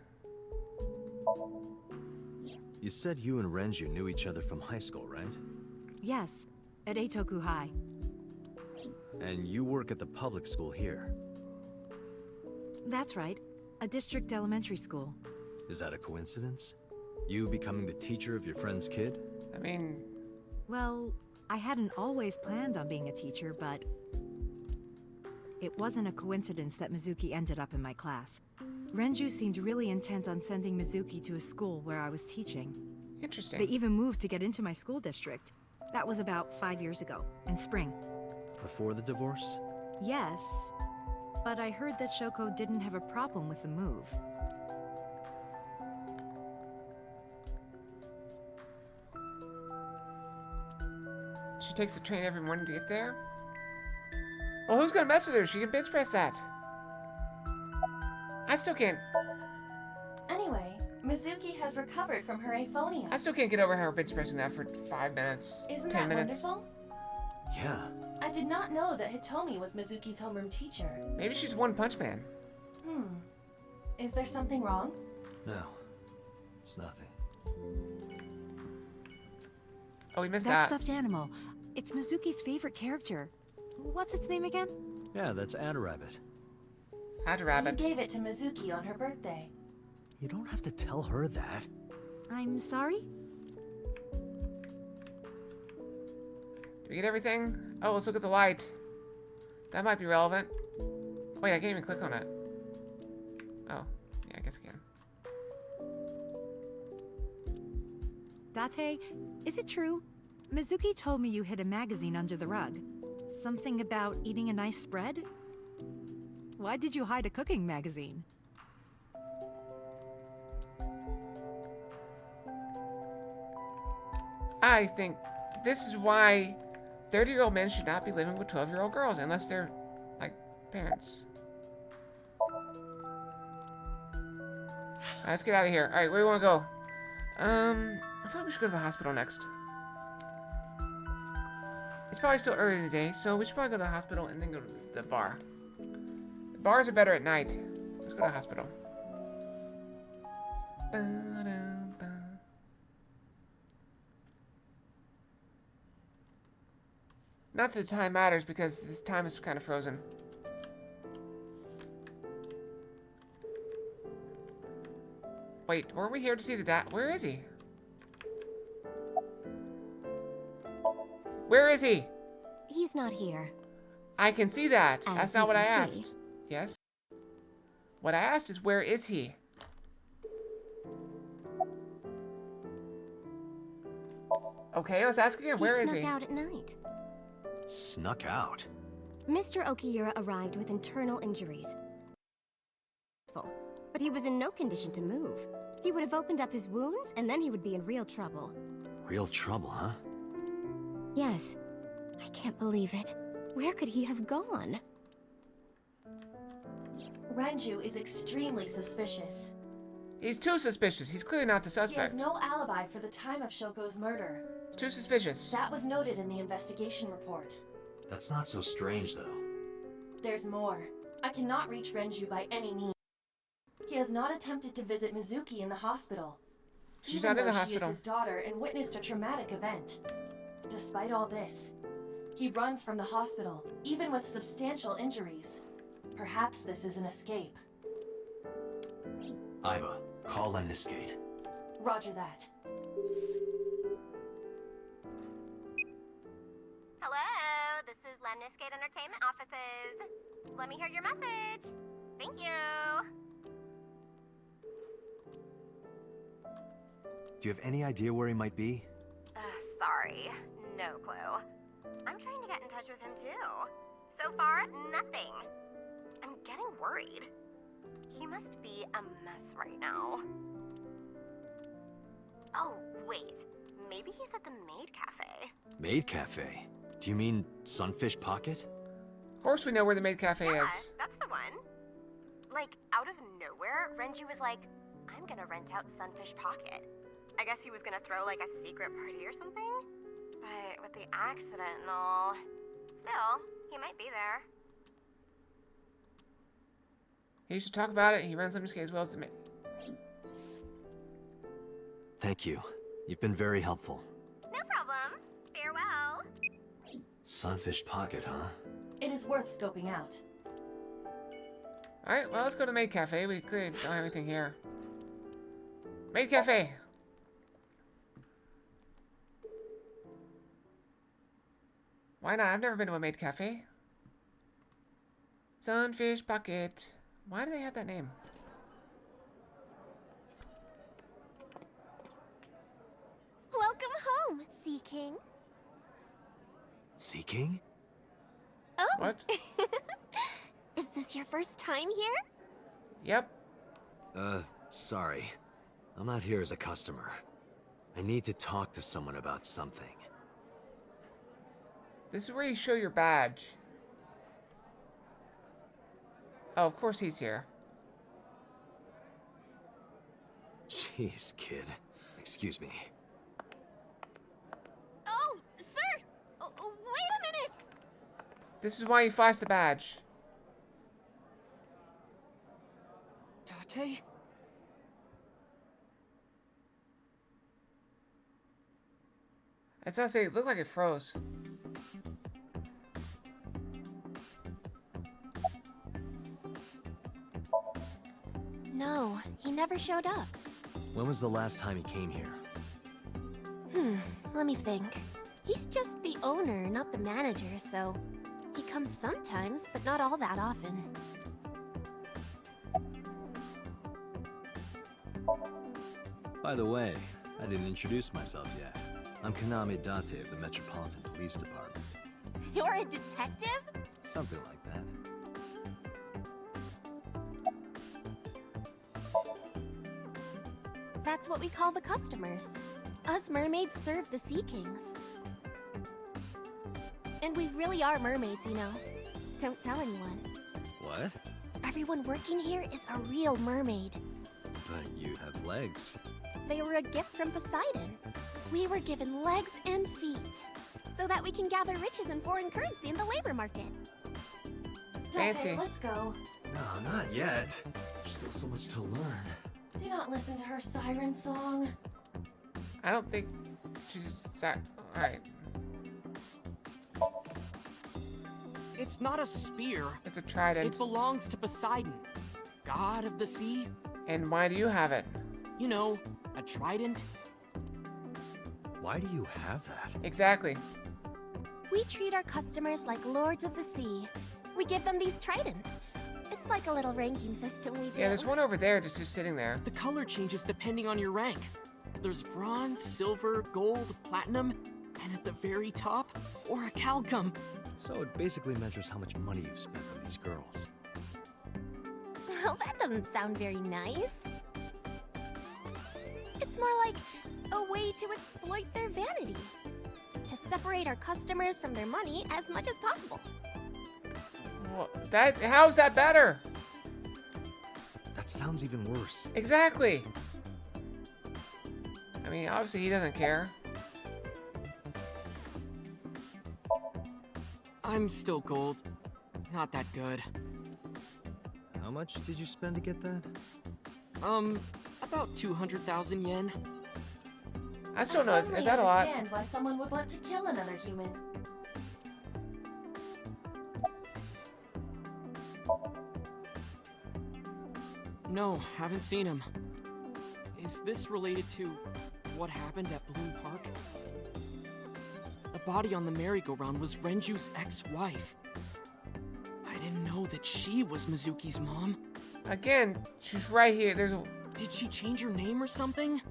You said you and Renju knew each other from high school, right? Yes, at Eitoku High. And you work at the public school here. That's right, a district elementary school. Is that a coincidence? You becoming the teacher of your friend's kid? I mean... Well, I hadn't always planned on being a teacher, but... It wasn't a coincidence that Mizuki ended up in my class. Renju seemed really intent on sending Mizuki to a school where I was teaching. Interesting. They even moved to get into my school district. That was about 5 years ago, in spring. Before the divorce? Yes, but I heard that Shoko didn't have a problem with the move. She takes the train every morning to get there? Well, who's gonna mess with her? She can bench press that. I still can't... Anyway, Mizuki has recovered from her aphonia. I still can't get over her bench pressing that for 5 minutes. Isn't 10 that minutes. wonderful? Yeah. I did not know that Hitomi was Mizuki's homeroom teacher. Maybe she's One Punch Man. Is there something wrong? No. It's nothing. Oh, we missed That that. stuffed animal. It's Mizuki's favorite character. What's its name again? Yeah, that's Adarabbit. Had a You rabbit. gave it to Mizuki on her birthday. You don't have to tell her that. I'm sorry? Did we get everything? Oh, let's look at the light. That might be relevant. Wait, I can't even click on it. Oh, yeah, I guess I can. Date, is it true? Mizuki told me you hid a magazine under the rug. Something about eating a nice spread? Why did you hide a cooking magazine? I think this is why 30-year-old men should not be living with 12-year-old girls unless they're, like, parents. Alright, let's get out of here. Alright, where do we want to go? I feel like we should go to the hospital next. It's probably still early in the day, so we should probably go to the hospital and then go to the bar. The bars are better at night. Let's go to the hospital. Ba-da-ba. Not that the time matters because this time is kind of frozen. Wait, weren't we here to see the dad? Where is he? Where is he? He's not here. I can see that. As That's you not what I can asked. see. Yes? What I asked is where is he? Okay, let's ask again. Where is He he? snuck out at night. Snuck out. Mr. Okiyura arrived with internal injuries. But he was in no condition to move. He would have opened up his wounds, and then he would be in real trouble. Real trouble, huh? Yes. I can't believe it. Where could he have gone? Renju is extremely suspicious. He's too suspicious. He's clearly not the He has suspect. no alibi for the time of Shoko's murder. He's too suspicious. That was noted in the investigation report. That's not so strange, though. There's more. I cannot reach Renju by any means. He has not attempted to visit Mizuki in the hospital. She's even not in the though hospital. She is his daughter and witnessed a traumatic event. Despite all this, he runs from the hospital, even with substantial injuries. Perhaps this is an escape. Iba, call Lemniscate. Roger that. Hello, this is Lemniscate Entertainment Offices. Let me hear your message. Thank you. Do you have any idea where he might be? Sorry, no clue. I'm trying to get in touch with him too. So far, nothing. I'm getting worried. He must be a mess right now. Oh, wait. Maybe he's at the Maid Cafe. Maid Cafe? Do you mean Sunfish Pocket? Of course we know where the Maid Cafe is. That's the one. Like, out of nowhere, Renju was like, I'm gonna rent out Sunfish Pocket. I guess he was gonna throw like a secret party or something? But with the accident and all... Still, he might be there. He should talk about it. He runs Lemniscate as well as the Maid. Thank you. You've been very helpful. No problem. Farewell. Sunfish Pocket, huh? It is worth scoping out. Alright, well, let's go to Maid Cafe. We clearly don't have anything here. Maid Cafe! Why not? I've never been to a Maid Cafe. Sunfish Pocket. Why do they have that name? Welcome home, Sea King. Sea King? Oh. What? Is this your first time here? Yep. Sorry. I'm not here as a customer. I need to talk to someone about something. This is where you show your badge. Oh, of course he's here. Jeez, kid. Excuse me. Oh, sir! Wait a minute! This is why you flash the badge. Date? I was about to say, it looked like it froze. No, he never showed up. When was the last time he came here? Let me think. He's just the owner, not the manager, so he comes sometimes, but not all that often. By the way, I didn't introduce myself yet. I'm Kaname Date of the Metropolitan Police Department. You're a detective? Something like that. That's what we call the customers. Us mermaids serve the Sea Kings. And we really are mermaids, you know. Don't tell anyone. What? Everyone working here is a real mermaid. But you have legs. They were a gift from Poseidon. We were given legs and feet, so that we can gather riches and foreign currency in the labor market. Fancy. Date, let's go. No, not yet. There's still so much to learn. Do not listen to her siren song. I don't think she's... Alright. It's not a spear. It's a trident. It belongs to Poseidon, god of the sea. And why do you have it? You know, a trident. Why do you have that? Exactly. We treat our customers like lords of the sea. We give them these tridents. It's like a little ranking system we do. Yeah, there's one over there just sitting there. The color changes depending on your rank. There's bronze, silver, gold, platinum, and at the very top, orichalcum. So it basically measures how much money you've spent on these girls. Well, that doesn't sound very nice. It's more like a way to exploit their vanity. To separate our customers from their money as much as possible. Well, how's that better? That sounds even worse. Exactly. I mean, obviously he doesn't care. I'm still gold. Not that good. How much did you spend to get that? About 200,000 yen. I still know. Is that a lot? I understand why someone would want to kill another human. No, haven't seen him. Is this related to what happened at Bloom Park? The body on the merry-go-round was Renju's ex-wife. I didn't know that she was Mizuki's mom. Again, she's right here. There's a... Did she change her name or something?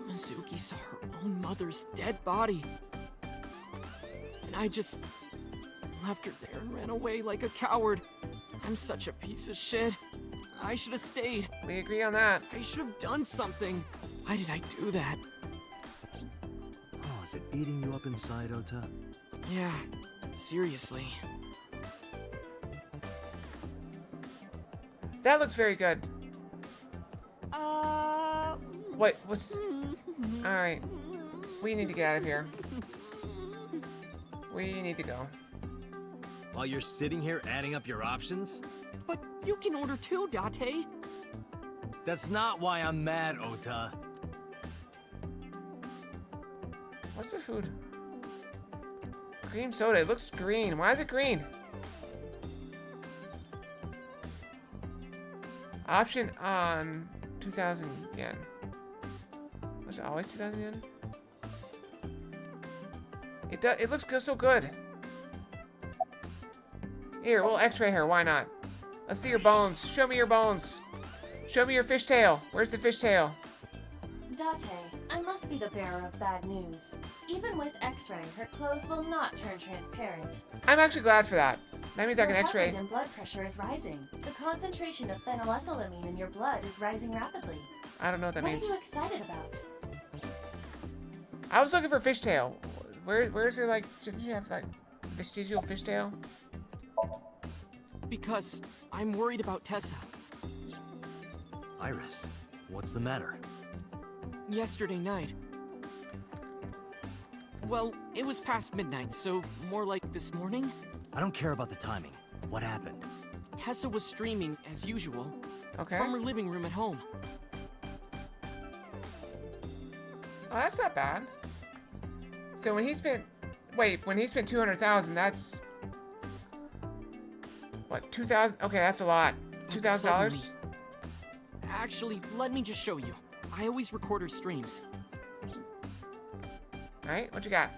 Mizuki saw her own mother's dead body. And I just left her there and ran away like a coward. I'm such a piece of shit. I should have stayed. We agree on that. I should have done something. Why did I do that? Oh, is it eating you up inside, Ota? Yeah, seriously. That looks very good. Wait, what's... Alright. We need to get out of here. We need to go. While you're sitting here adding up your options? But you can order too, Date. That's not why I'm mad, Ota. What's the food? Cream soda. It looks green. Why is it green? Option on 2,000 yen. Was it always 2,000 yen? It does. It looks so good. Here, we'll X-ray her. Why not? Let's see your bones. Show me your bones. Show me your fishtail. Where's the fishtail? Date, I must be the bearer of bad news. Even with X-ray, her clothes will not turn transparent. I'm actually glad for that. That means I can Your X-ray. heart rate and blood pressure is rising. The concentration of phenylethylamine in your blood is rising rapidly. I don't know what that means. What are you excited about? I was looking for fishtail. Where's your, like, didn't you have, like, vestigial fishtail? Because I'm worried about Tessa. Iris, what's the matter? Yesterday night. Well, it was past midnight, so more like this morning. I don't care about the timing. What happened? Tessa was streaming, as usual, Okay. from her living room at home. Oh, that's not bad. So when he spent... Wait, when he spent 200,000, that's... What, 2,000? Okay, that's a lot. $2,000? Actually, let me just show you. I always record her streams. Alright, what you got?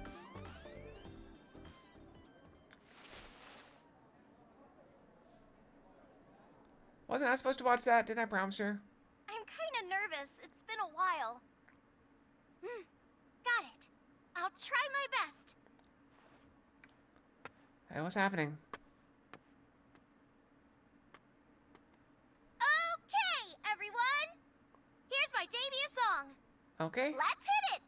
Wasn't I supposed to watch that? Didn't I promise her? I'm kind of nervous. It's been a while. Got it. I'll try my best. Hey, what's happening? Okay, everyone. Here's my debut song. Okay. Let's hit it.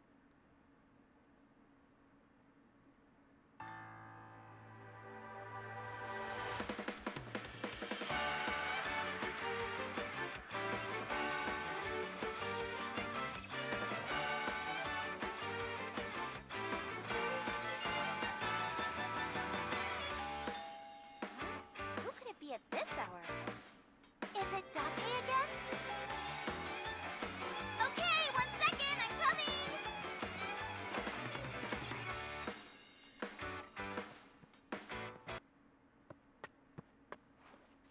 Who could it be at this hour? Is it Date again? Okay, 1 second, I'm coming!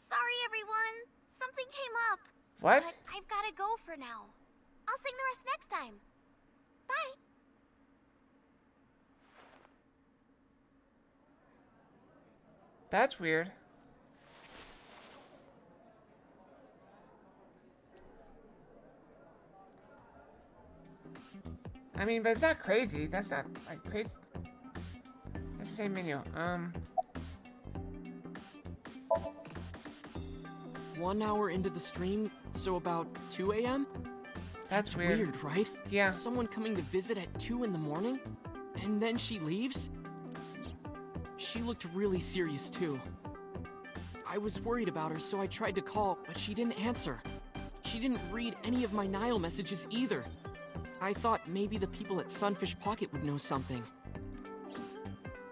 Sorry, everyone. Something came up. What? But I've gotta go for now. I'll sing the rest next time. Bye. That's weird. I mean, but it's not crazy. That's not, like, crazy. It's the same menu. 1 hour into the stream, so about 2 a.m.? That's weird. Right? Yeah. Someone coming to visit at 2 in the morning? And then she leaves? She looked really serious, too. I was worried about her, so I tried to call, but she didn't answer. She didn't read any of my Nile messages either. I thought maybe the people at Sunfish Pocket would know something.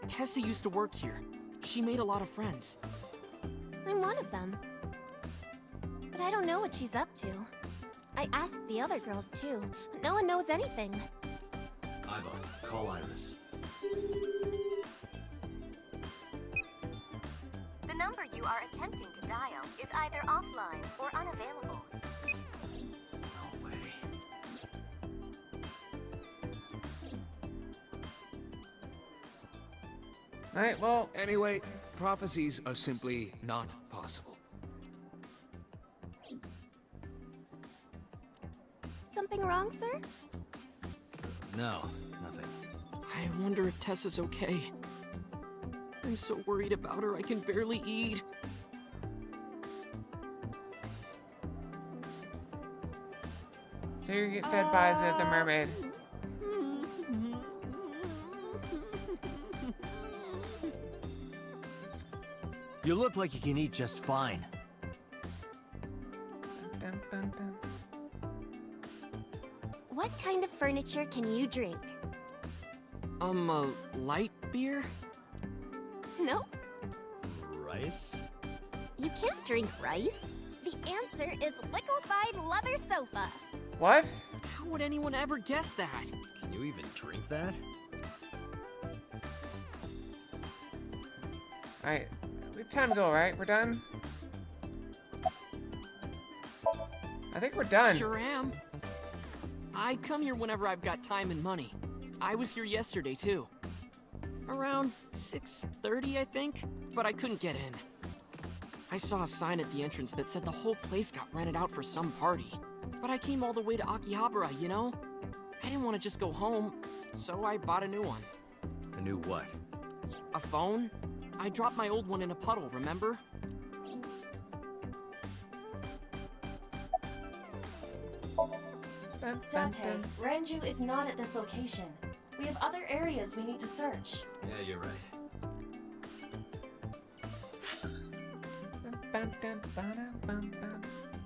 Tessa used to work here. She made a lot of friends. I'm one of them. But I don't know what she's up to. I asked the other girls too, but no one knows anything. Iva, call Iris. The number you are attempting to dial is either offline or unavailable. No way. Alright, well... Anyway, prophecies are simply not possible. Something wrong, sir? No, nothing. I wonder if Tessa's okay. I'm so worried about her, I can barely eat. So you get fed by the mermaid. You look like you can eat just fine. Dun, dun, dun. What kind of furniture can you drink? Light beer? Nope. Rice? You can't drink rice. The answer is liquefied leather sofa. What? How would anyone ever guess that? Can you even drink that? Alright, we have time to go, right? We're done? I think we're done. Sure am. I come here whenever I've got time and money. I was here yesterday, too. Around 6:30, I think, but I couldn't get in. I saw a sign at the entrance that said the whole place got rented out for some party. But I came all the way to Akihabara, you know? I didn't want to just go home, so I bought a new one. A new what? A phone? I dropped my old one in a puddle, remember? Dante, Renju is not at this location. We have other areas we need to search. Yeah, you're right.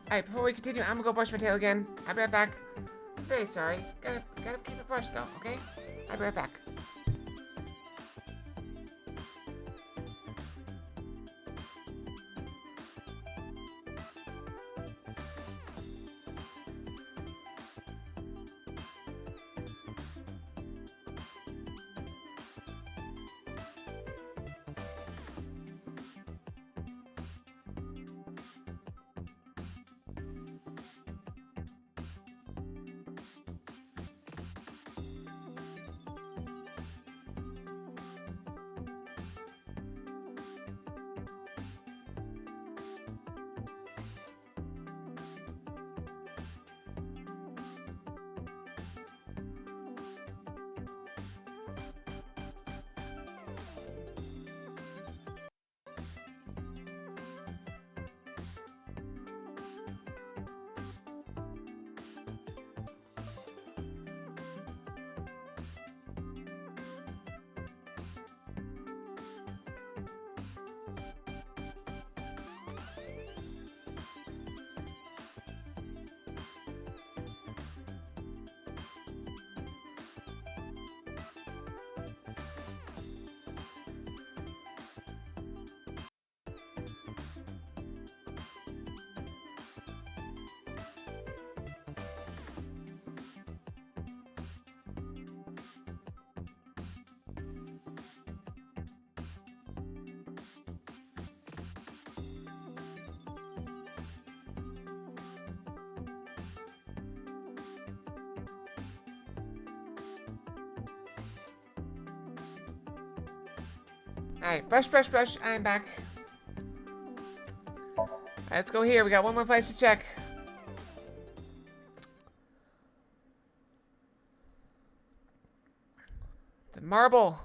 Alright, before we continue, I'm gonna go brush my tail again. I'll be right back. I'm very sorry. Gotta keep it brushed though, okay? I'll be right back. Alright, brush, brush, brush. I'm back. Alright, let's go here. We got one more place to check. The marble.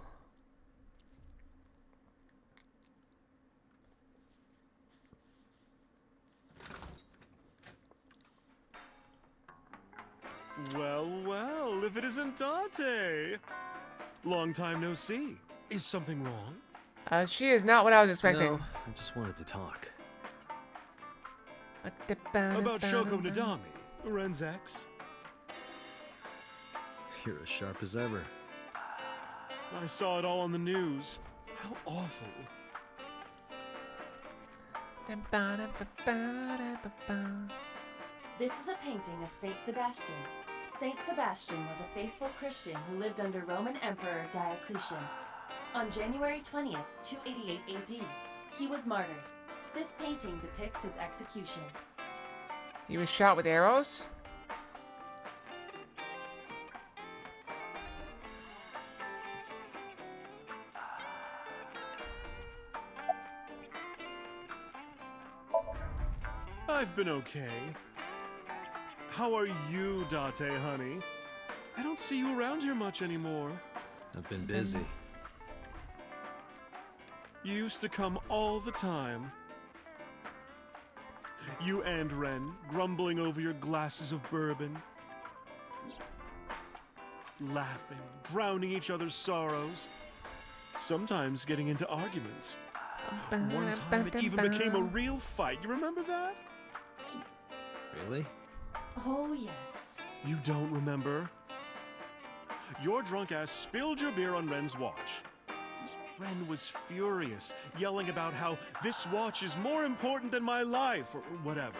Well, well, if it isn't Dante! Long time no see. Is something wrong? She is not what I was expecting. No, I just wanted to talk. About Shoko Nadami, Ren's ex. You're as sharp as ever. I saw it all on the news. How awful. This is a painting of Saint Sebastian. Saint Sebastian was a faithful Christian who lived under Roman Emperor Diocletian. On January 20th, 288 AD, he was martyred. This painting depicts his execution. He was shot with arrows? I've been okay. How are you, Date, honey? I don't see you around here much anymore. I've been busy. You used to come all the time. You and Ren, grumbling over your glasses of bourbon. Laughing, drowning each other's sorrows. Sometimes getting into arguments. One time it even became a real fight. You remember that? Really? Oh, yes. You don't remember? Your drunk ass spilled your beer on Ren's watch. Ren was furious, yelling about how this watch is more important than my life, or whatever.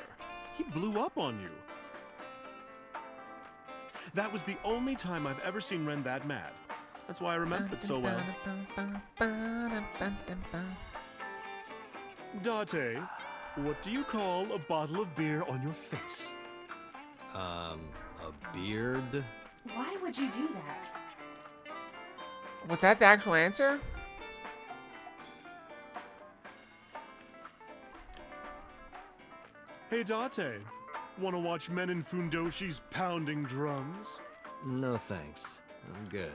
He blew up on you. That was the only time I've ever seen Ren that mad. That's why I remember it so well. Date, what do you call a bottle of beer on your face? A beard? Why would you do that? Was that the actual answer? Hey Date, wanna watch men in Fundoshis pounding drums? No thanks. I'm good.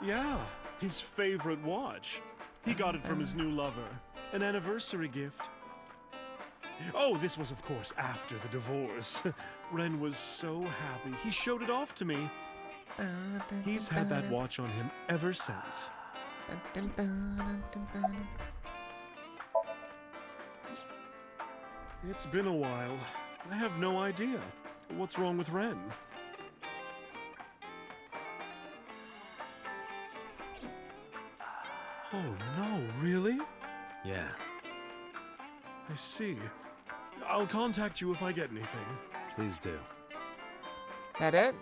Yeah, his favorite watch. He got it from his new lover. An anniversary gift. Oh, this was of course after the divorce. Ren was so happy. He showed it off to me. He's had that watch on him ever since. It's been a while. I have no idea. What's wrong with Ren? Oh no, really? Yeah. I see. I'll contact you if I get anything. Please do. Is that it?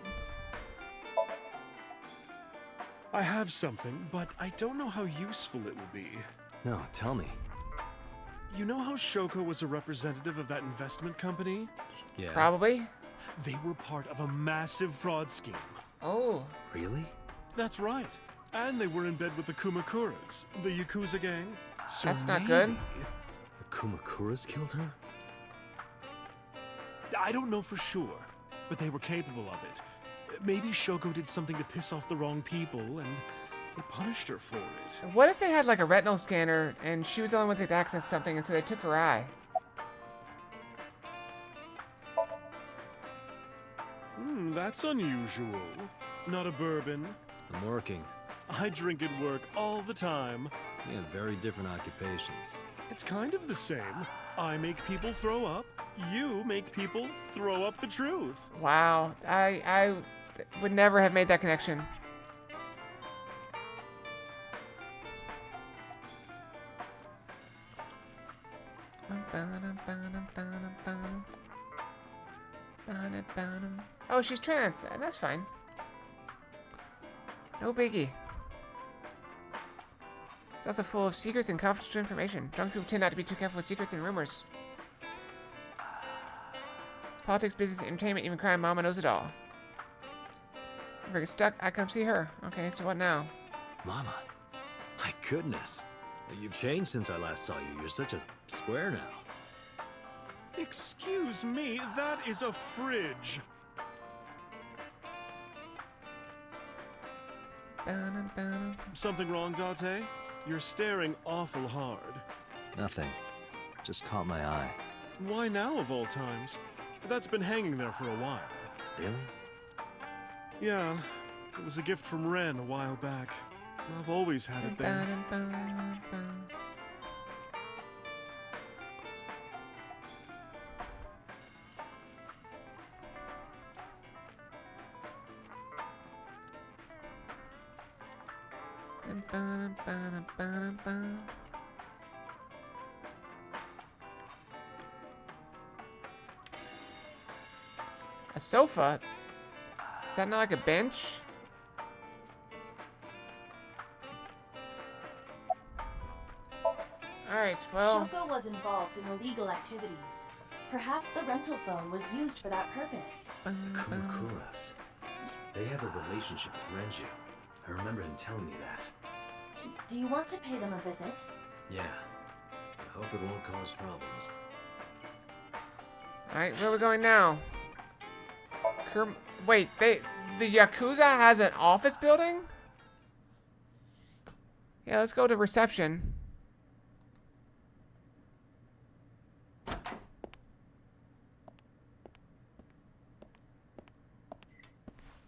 I have something, but I don't know how useful it will be. No, tell me. You know how Shoko was a representative of that investment company? Yeah. Probably. They were part of a massive fraud scheme. Oh. Really? That's right. And they were in bed with the Kumakuras, the Yakuza gang. So that's not good. The Kumakuras killed her? I don't know for sure, but they were capable of it. Maybe Shoko did something to piss off the wrong people, and they punished her for it. What if they had like a retinal scanner, and she was the only one that could access something, and so they took her eye? That's unusual. Not a bourbon. I'm working. I drink at work all the time. We have very different occupations. It's kind of the same. I make people throw up. You make people throw up the truth. Wow. I would never have made that connection. Oh, she's trans. That's fine. No biggie. It's also full of secrets and confidential information. Drunk people tend not to be too careful with secrets and rumors. Politics, business, entertainment, even crime. Mama knows it all. If I get stuck, I come see her. Okay, so what now? Mama. My goodness. You've changed since I last saw you. You're such a square now. Excuse me, that is a fridge. Something wrong, Date? You're staring awful hard. Nothing. Just caught my eye. Why now, of all times? That's been hanging there for a while. Really? Yeah. It was a gift from Ren a while back. I've always had it there. A sofa? Is that not like a bench? Alright, well... Shoko was involved in illegal activities. Perhaps the rental phone was used for that purpose. The Kumakuras. They have a relationship with Renju. I remember him telling me that. Do you want to pay them a visit? Yeah. I hope it won't cause problems. Alright, where are we going now? Wait, the Yakuza has an office building? Yeah, let's go to reception.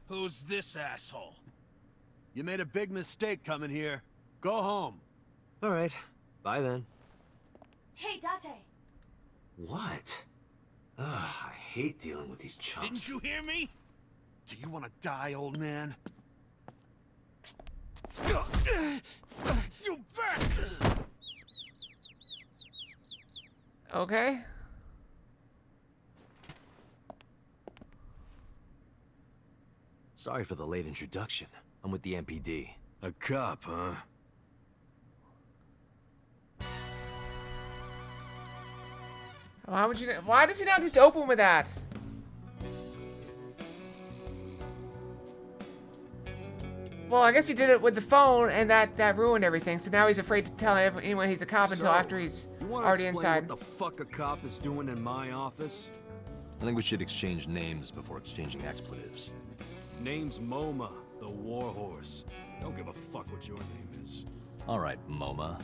Who's this asshole? You made a big mistake coming here. Go home. All right. Bye then. Hey, Date! What? Ugh, I hate dealing with these chumps. Didn't you hear me? Do you want to die, old man? You bastard! Okay. Sorry for the late introduction. I'm with the MPD. A cop, huh? Why does he not just open with that? Well, I guess he did it with the phone, and that ruined everything. So now he's afraid to tell anyone he's a cop until after he's already inside. What the fuck a cop is doing in my office? I think we should exchange names before exchanging expletives. Name's MoMA, the Warhorse. Don't give a fuck what your name is. All right, MoMA.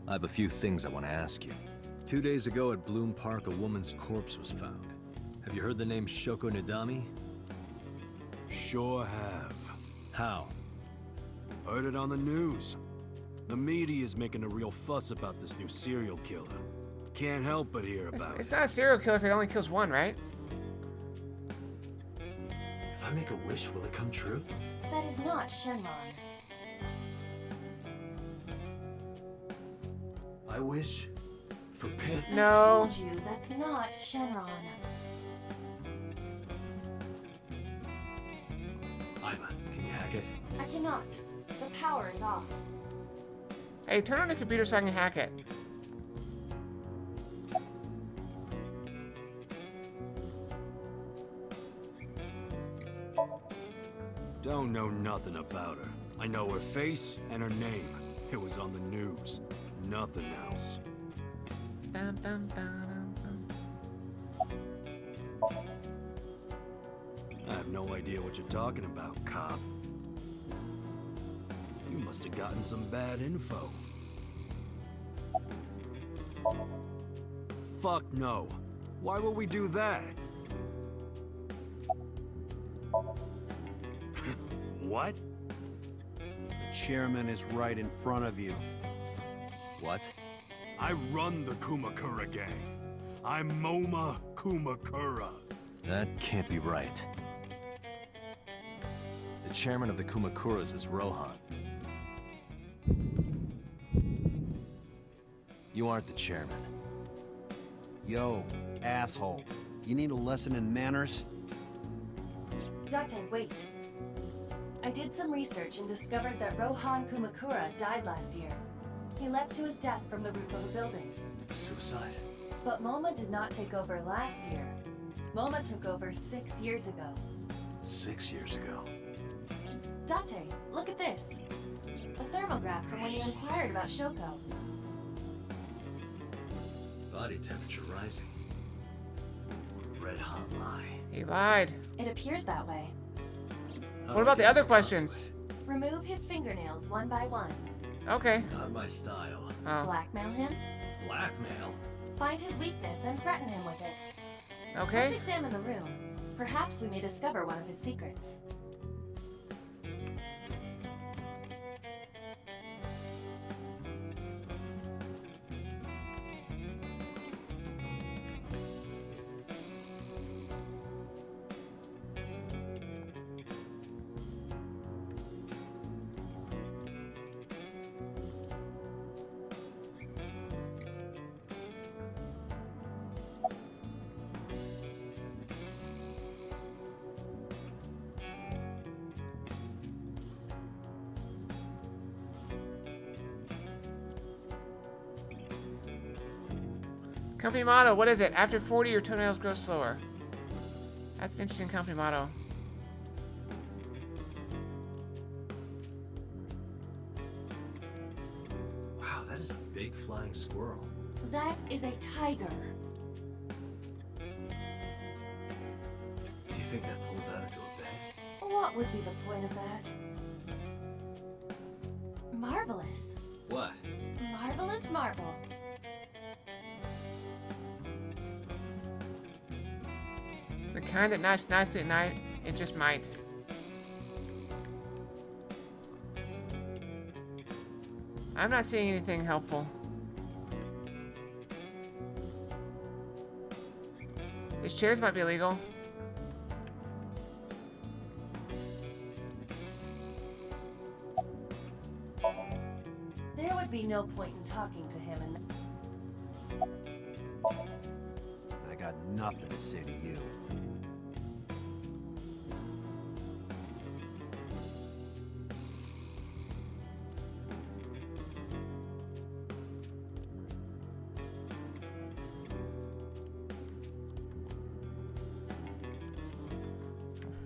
I have a few things I want to ask you. 2 days ago at Bloom Park, a woman's corpse was found. Have you heard the name Shoko Nadami? Sure have. How? Heard it on the news. The media's making a real fuss about this new serial killer. Can't help but hear about It's not a serial killer if it only kills one, right? If I make a wish, will it come true? That is not Shenron. I wish for pen. No. I told you, that's not Shenron. Ima, can you hack it? I cannot. The power is off. Hey, turn on the computer so I can hack it. Don't know nothing about her. I know her face and her name. It was on the news. Nothing else. Bum, bum, bum, bum. I have no idea what you're talking about, cop. You must have gotten some bad info. Fuck no. Why would we do that? What? The chairman is right in front of you. What? I run the Kumakura gang. I'm MoMA Kumakura. That can't be right. The chairman of the Kumakuras is Rohan. You aren't the chairman. Yo, asshole. You need a lesson in manners? Date, wait. I did some research and discovered that Rohan Kumakura died last year. He leapt to his death from the roof of a building. Suicide? But MoMA did not take over last year. MoMA took over 6 years ago. 6 years ago. Date, look at this. A thermograph from when you inquired about Shoko. Body temperature rising. Red hot lie. He lied. It appears that way. What about the other questions? Remove his fingernails one by one. Okay. Not my style. Oh. Blackmail him. Blackmail? Find his weakness and threaten him with it. Okay. Let's examine the room. Perhaps we may discover one of his secrets. Company motto, what is it? After 40, your toenails grow slower. That's an interesting company motto. Wow, that is a big flying squirrel. That is a tiger. Do you think that pulls out into a bed? What would be the point of that? Marvelous. What? Marvelous marvel. The kind that knocks nicely at night, it just might. I'm not seeing anything helpful. These chairs might be illegal. There would be no point in talking to him and I got nothing to say to you.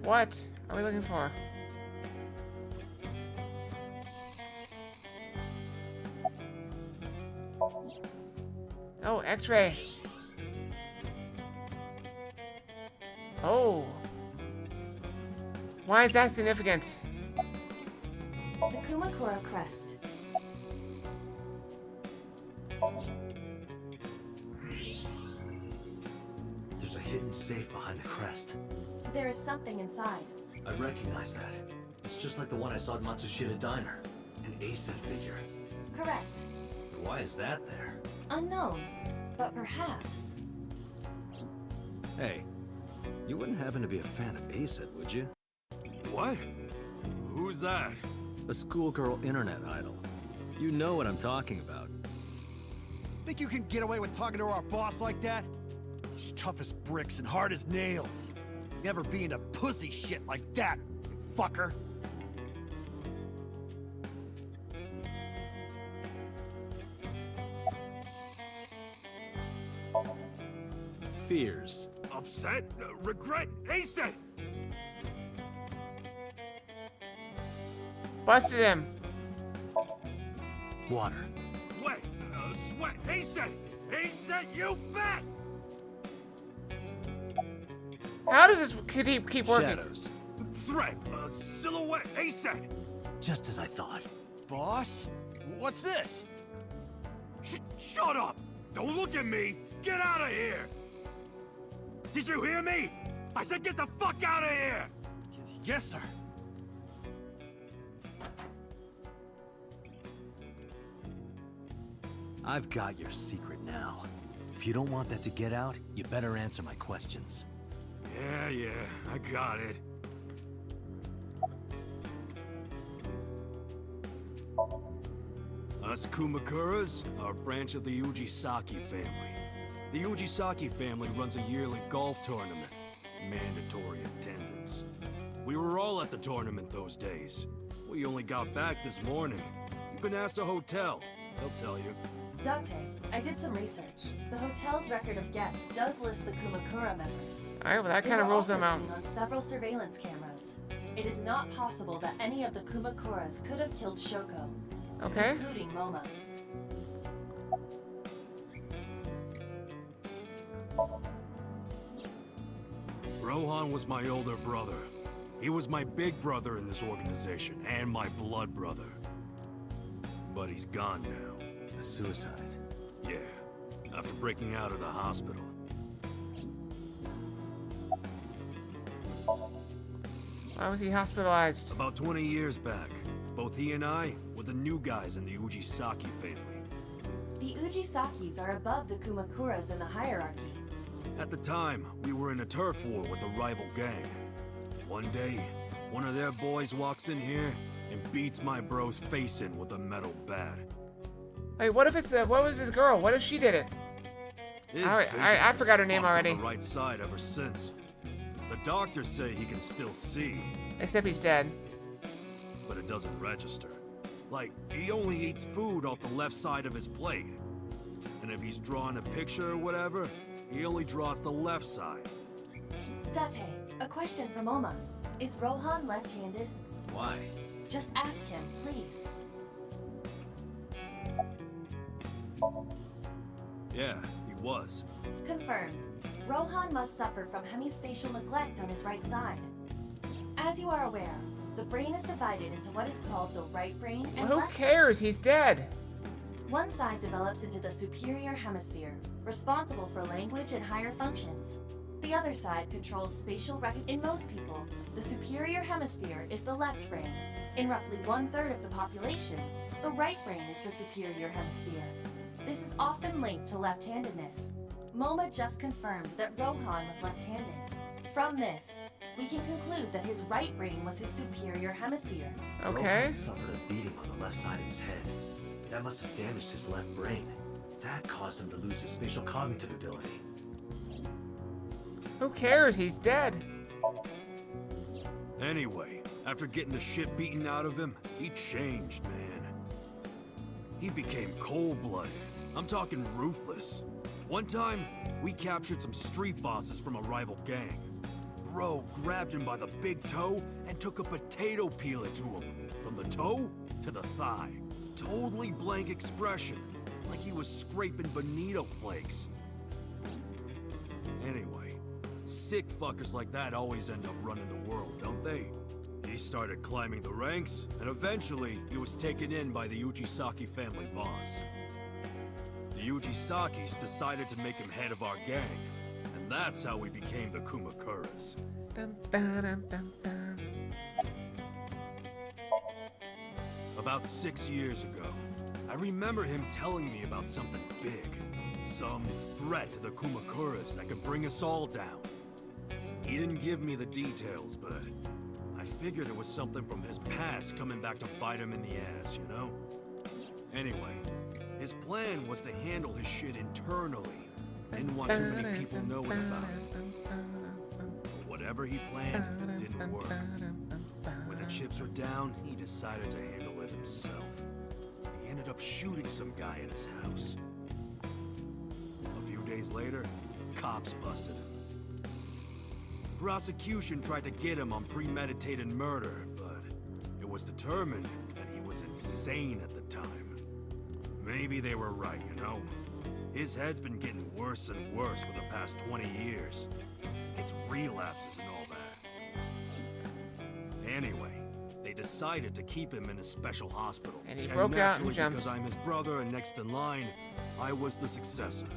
What are we looking for? Oh, X-ray. Oh. Why is that significant? the Kumakura crest. There's a hidden safe behind the crest. There is something inside. I recognize that. It's just like the one I saw at Matsushita Diner. An ACET figure. Correct. But why is that there? Unknown, but perhaps. Hey, you wouldn't happen to be a fan of ACET, would you? What? Who's that? A schoolgirl internet idol. You know what I'm talking about. Think you can get away with talking to our boss like that? He's tough as bricks and hard as nails. Never be into pussy shit like that, you fucker. Fears. Upset? Regret? ACET! Busted him. Water. Wet. Sweat. ACET! ACET, you bet! How does this keep working? Shadows. Threat. Silhouette. ACET! Just as I thought. Boss? What's this? Shut up! Don't look at me! Get out of here! Did you hear me? I said get the fuck out of here! Yes, sir. I've got your secret now. If you don't want that to get out, you better answer my questions. Yeah, I got it. Us Kumakuras are a branch of the Ujisaki family. The Ujisaki family runs a yearly golf tournament. Mandatory attendance. We were all at the tournament those days. We only got back this morning. You can ask the hotel. They'll tell you. Date, I did some research. The hotel's record of guests does list the Kumakura members. Alright, well that They kind of were rules also them out. seen on several surveillance cameras. It is not possible that any of the Kumakuras could have killed Shoko. Okay. Including Moma. Rohan was my older brother. He was my big brother in this organization, and my blood brother. But he's gone now. A suicide. Yeah, after breaking out of the hospital. Why was he hospitalized? About 20 years back, both he and I were the new guys in the Ujisaki family. The Ujisakis are above the Kumakuras in the hierarchy. At the time, we were in a turf war with a rival gang. One day, one of their boys walks in here and beats my bro's face in with a metal bat. Wait, what if it's what was this girl? What if she did it? Alright, I forgot her name Fucked on already. the right side ever since. The doctors say he can still see, Except he's dead. but it doesn't register. Like, he only eats food off the left side of his plate. And if he's drawing a picture or whatever, he only draws the left side. Date, a question from Oma. Is Rohan left-handed? Why? Just ask him, please. Yeah, he was. Confirmed. Rohan must suffer from hemispatial neglect on his right side. As you are aware, the brain is divided into what is called the right brain and Well, who left. cares? He's dead. One side develops into the superior hemisphere, responsible for language and higher functions. The other side controls spatial recognition. In most people, the superior hemisphere is the left brain. In roughly 1/3 of the population, the right brain is the superior hemisphere. This is often linked to left-handedness. MoMA just confirmed that Rohan was left-handed. From this, we can conclude that his right brain was his superior hemisphere. Okay. Rohan suffered a beating on the left side of his head. That must have damaged his left brain. That caused him to lose his spatial cognitive ability. Who cares? He's dead. Anyway, after getting the shit beaten out of him, he changed, man. He became cold-blooded. I'm talking ruthless. One time, we captured some street bosses from a rival gang. Bro grabbed him by the big toe and took a potato peeler to him. From the toe to the thigh. Totally blank expression. Like he was scraping bonito flakes. Anyway, sick fuckers like that always end up running the world, don't they? He started climbing the ranks, and eventually he was taken in by the Ujisaki family boss. The Ujisakis decided to make him head of our gang, and that's how we became the Kumakuras. Dun, dun, dun, dun, dun. About 6 years ago, I remember him telling me about something big. Some threat to the Kumakuras that could bring us all down. He didn't give me the details, but I figured it was something from his past coming back to bite him in the ass, you know? Anyway, his plan was to handle his shit internally. Didn't want too many people knowing about it. But whatever he planned didn't work. When the chips were down, he decided to handle it himself. He ended up shooting some guy in his house. A few days later, cops busted him. Prosecution tried to get him on premeditated murder, but it was determined that he was insane at the time. Maybe they were right, you know? His head's been getting worse and worse for the past 20 years. He gets relapses and all that. Anyway, they decided to keep him in a special hospital. And he broke out and naturally, jumped. because I'm his brother and next in line, I was the successor.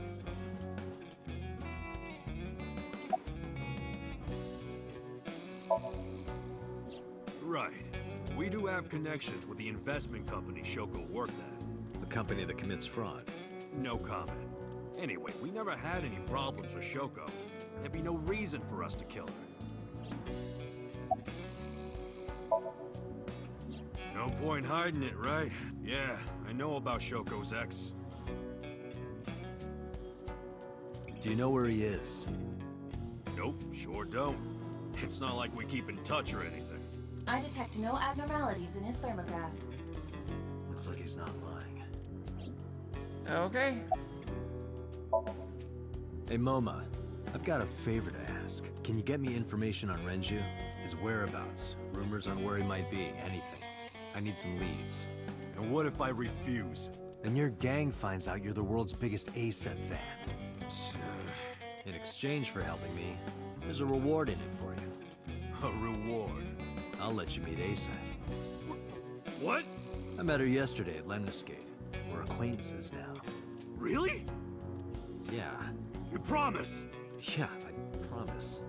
Right. We do have connections with the investment company Shoko worked at. A company that commits fraud. No comment. Anyway, we never had any problems with Shoko. There'd be no reason for us to kill her. No point hiding it, right? Yeah, I know about Shoko's ex. Do you know where he is? Nope, sure don't. It's not like we keep in touch or anything. I detect no abnormalities in his thermograph. Looks like he's not lying. Okay. Hey, Moma. I've got a favor to ask. Can you get me information on Renju? His whereabouts, rumors on where he might be, anything. I need some leads. And what if I refuse? Then your gang finds out you're the world's biggest A-set fan. In exchange for helping me, there's a reward in it for you. A reward? I'll let you meet A-set. What? I met her yesterday at Lemniscate. We're acquaintances now. Really? Yeah. You promise? Yeah, I promise.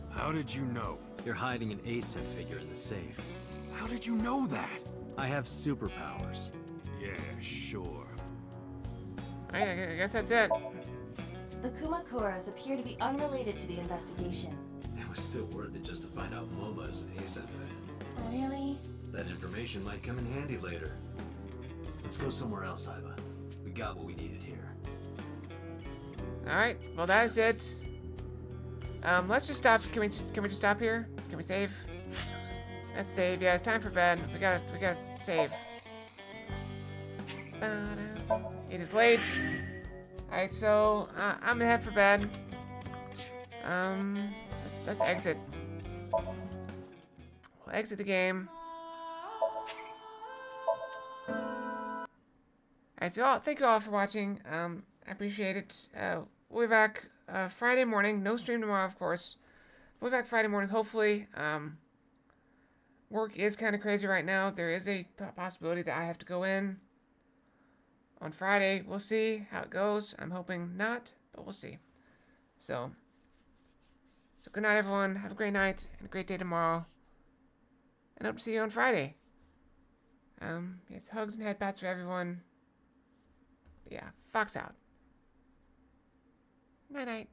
How did you know? You're hiding an A-set figure in the safe. How did you know that? I have superpowers. Yeah, sure. Alright, I guess that's it. The Kumakuras appear to be unrelated to the investigation. It was still worth it just to find out Moma's an A-set fan. Really? That information might come in handy later. Let's go somewhere else, Iva. We got what we needed here. Alright, well that's it. Let's just stop. Can we just stop here? Can we save? Let's save. Yeah, it's time for bed. We gotta save. It is late. Alright, so I'm gonna head for bed. Let's exit. We'll exit the game. Alright, so thank you all for watching. I appreciate it. We'll be back Friday morning. No stream tomorrow, of course. We'll be back Friday morning, hopefully. Work is kind of crazy right now. There is a possibility that I have to go in on Friday. We'll see how it goes. I'm hoping not, but we'll see. So good night, everyone. Have a great night and a great day tomorrow. And hope to see you on Friday. Yes, hugs and head pats for everyone. But yeah, Fox out. Night-night.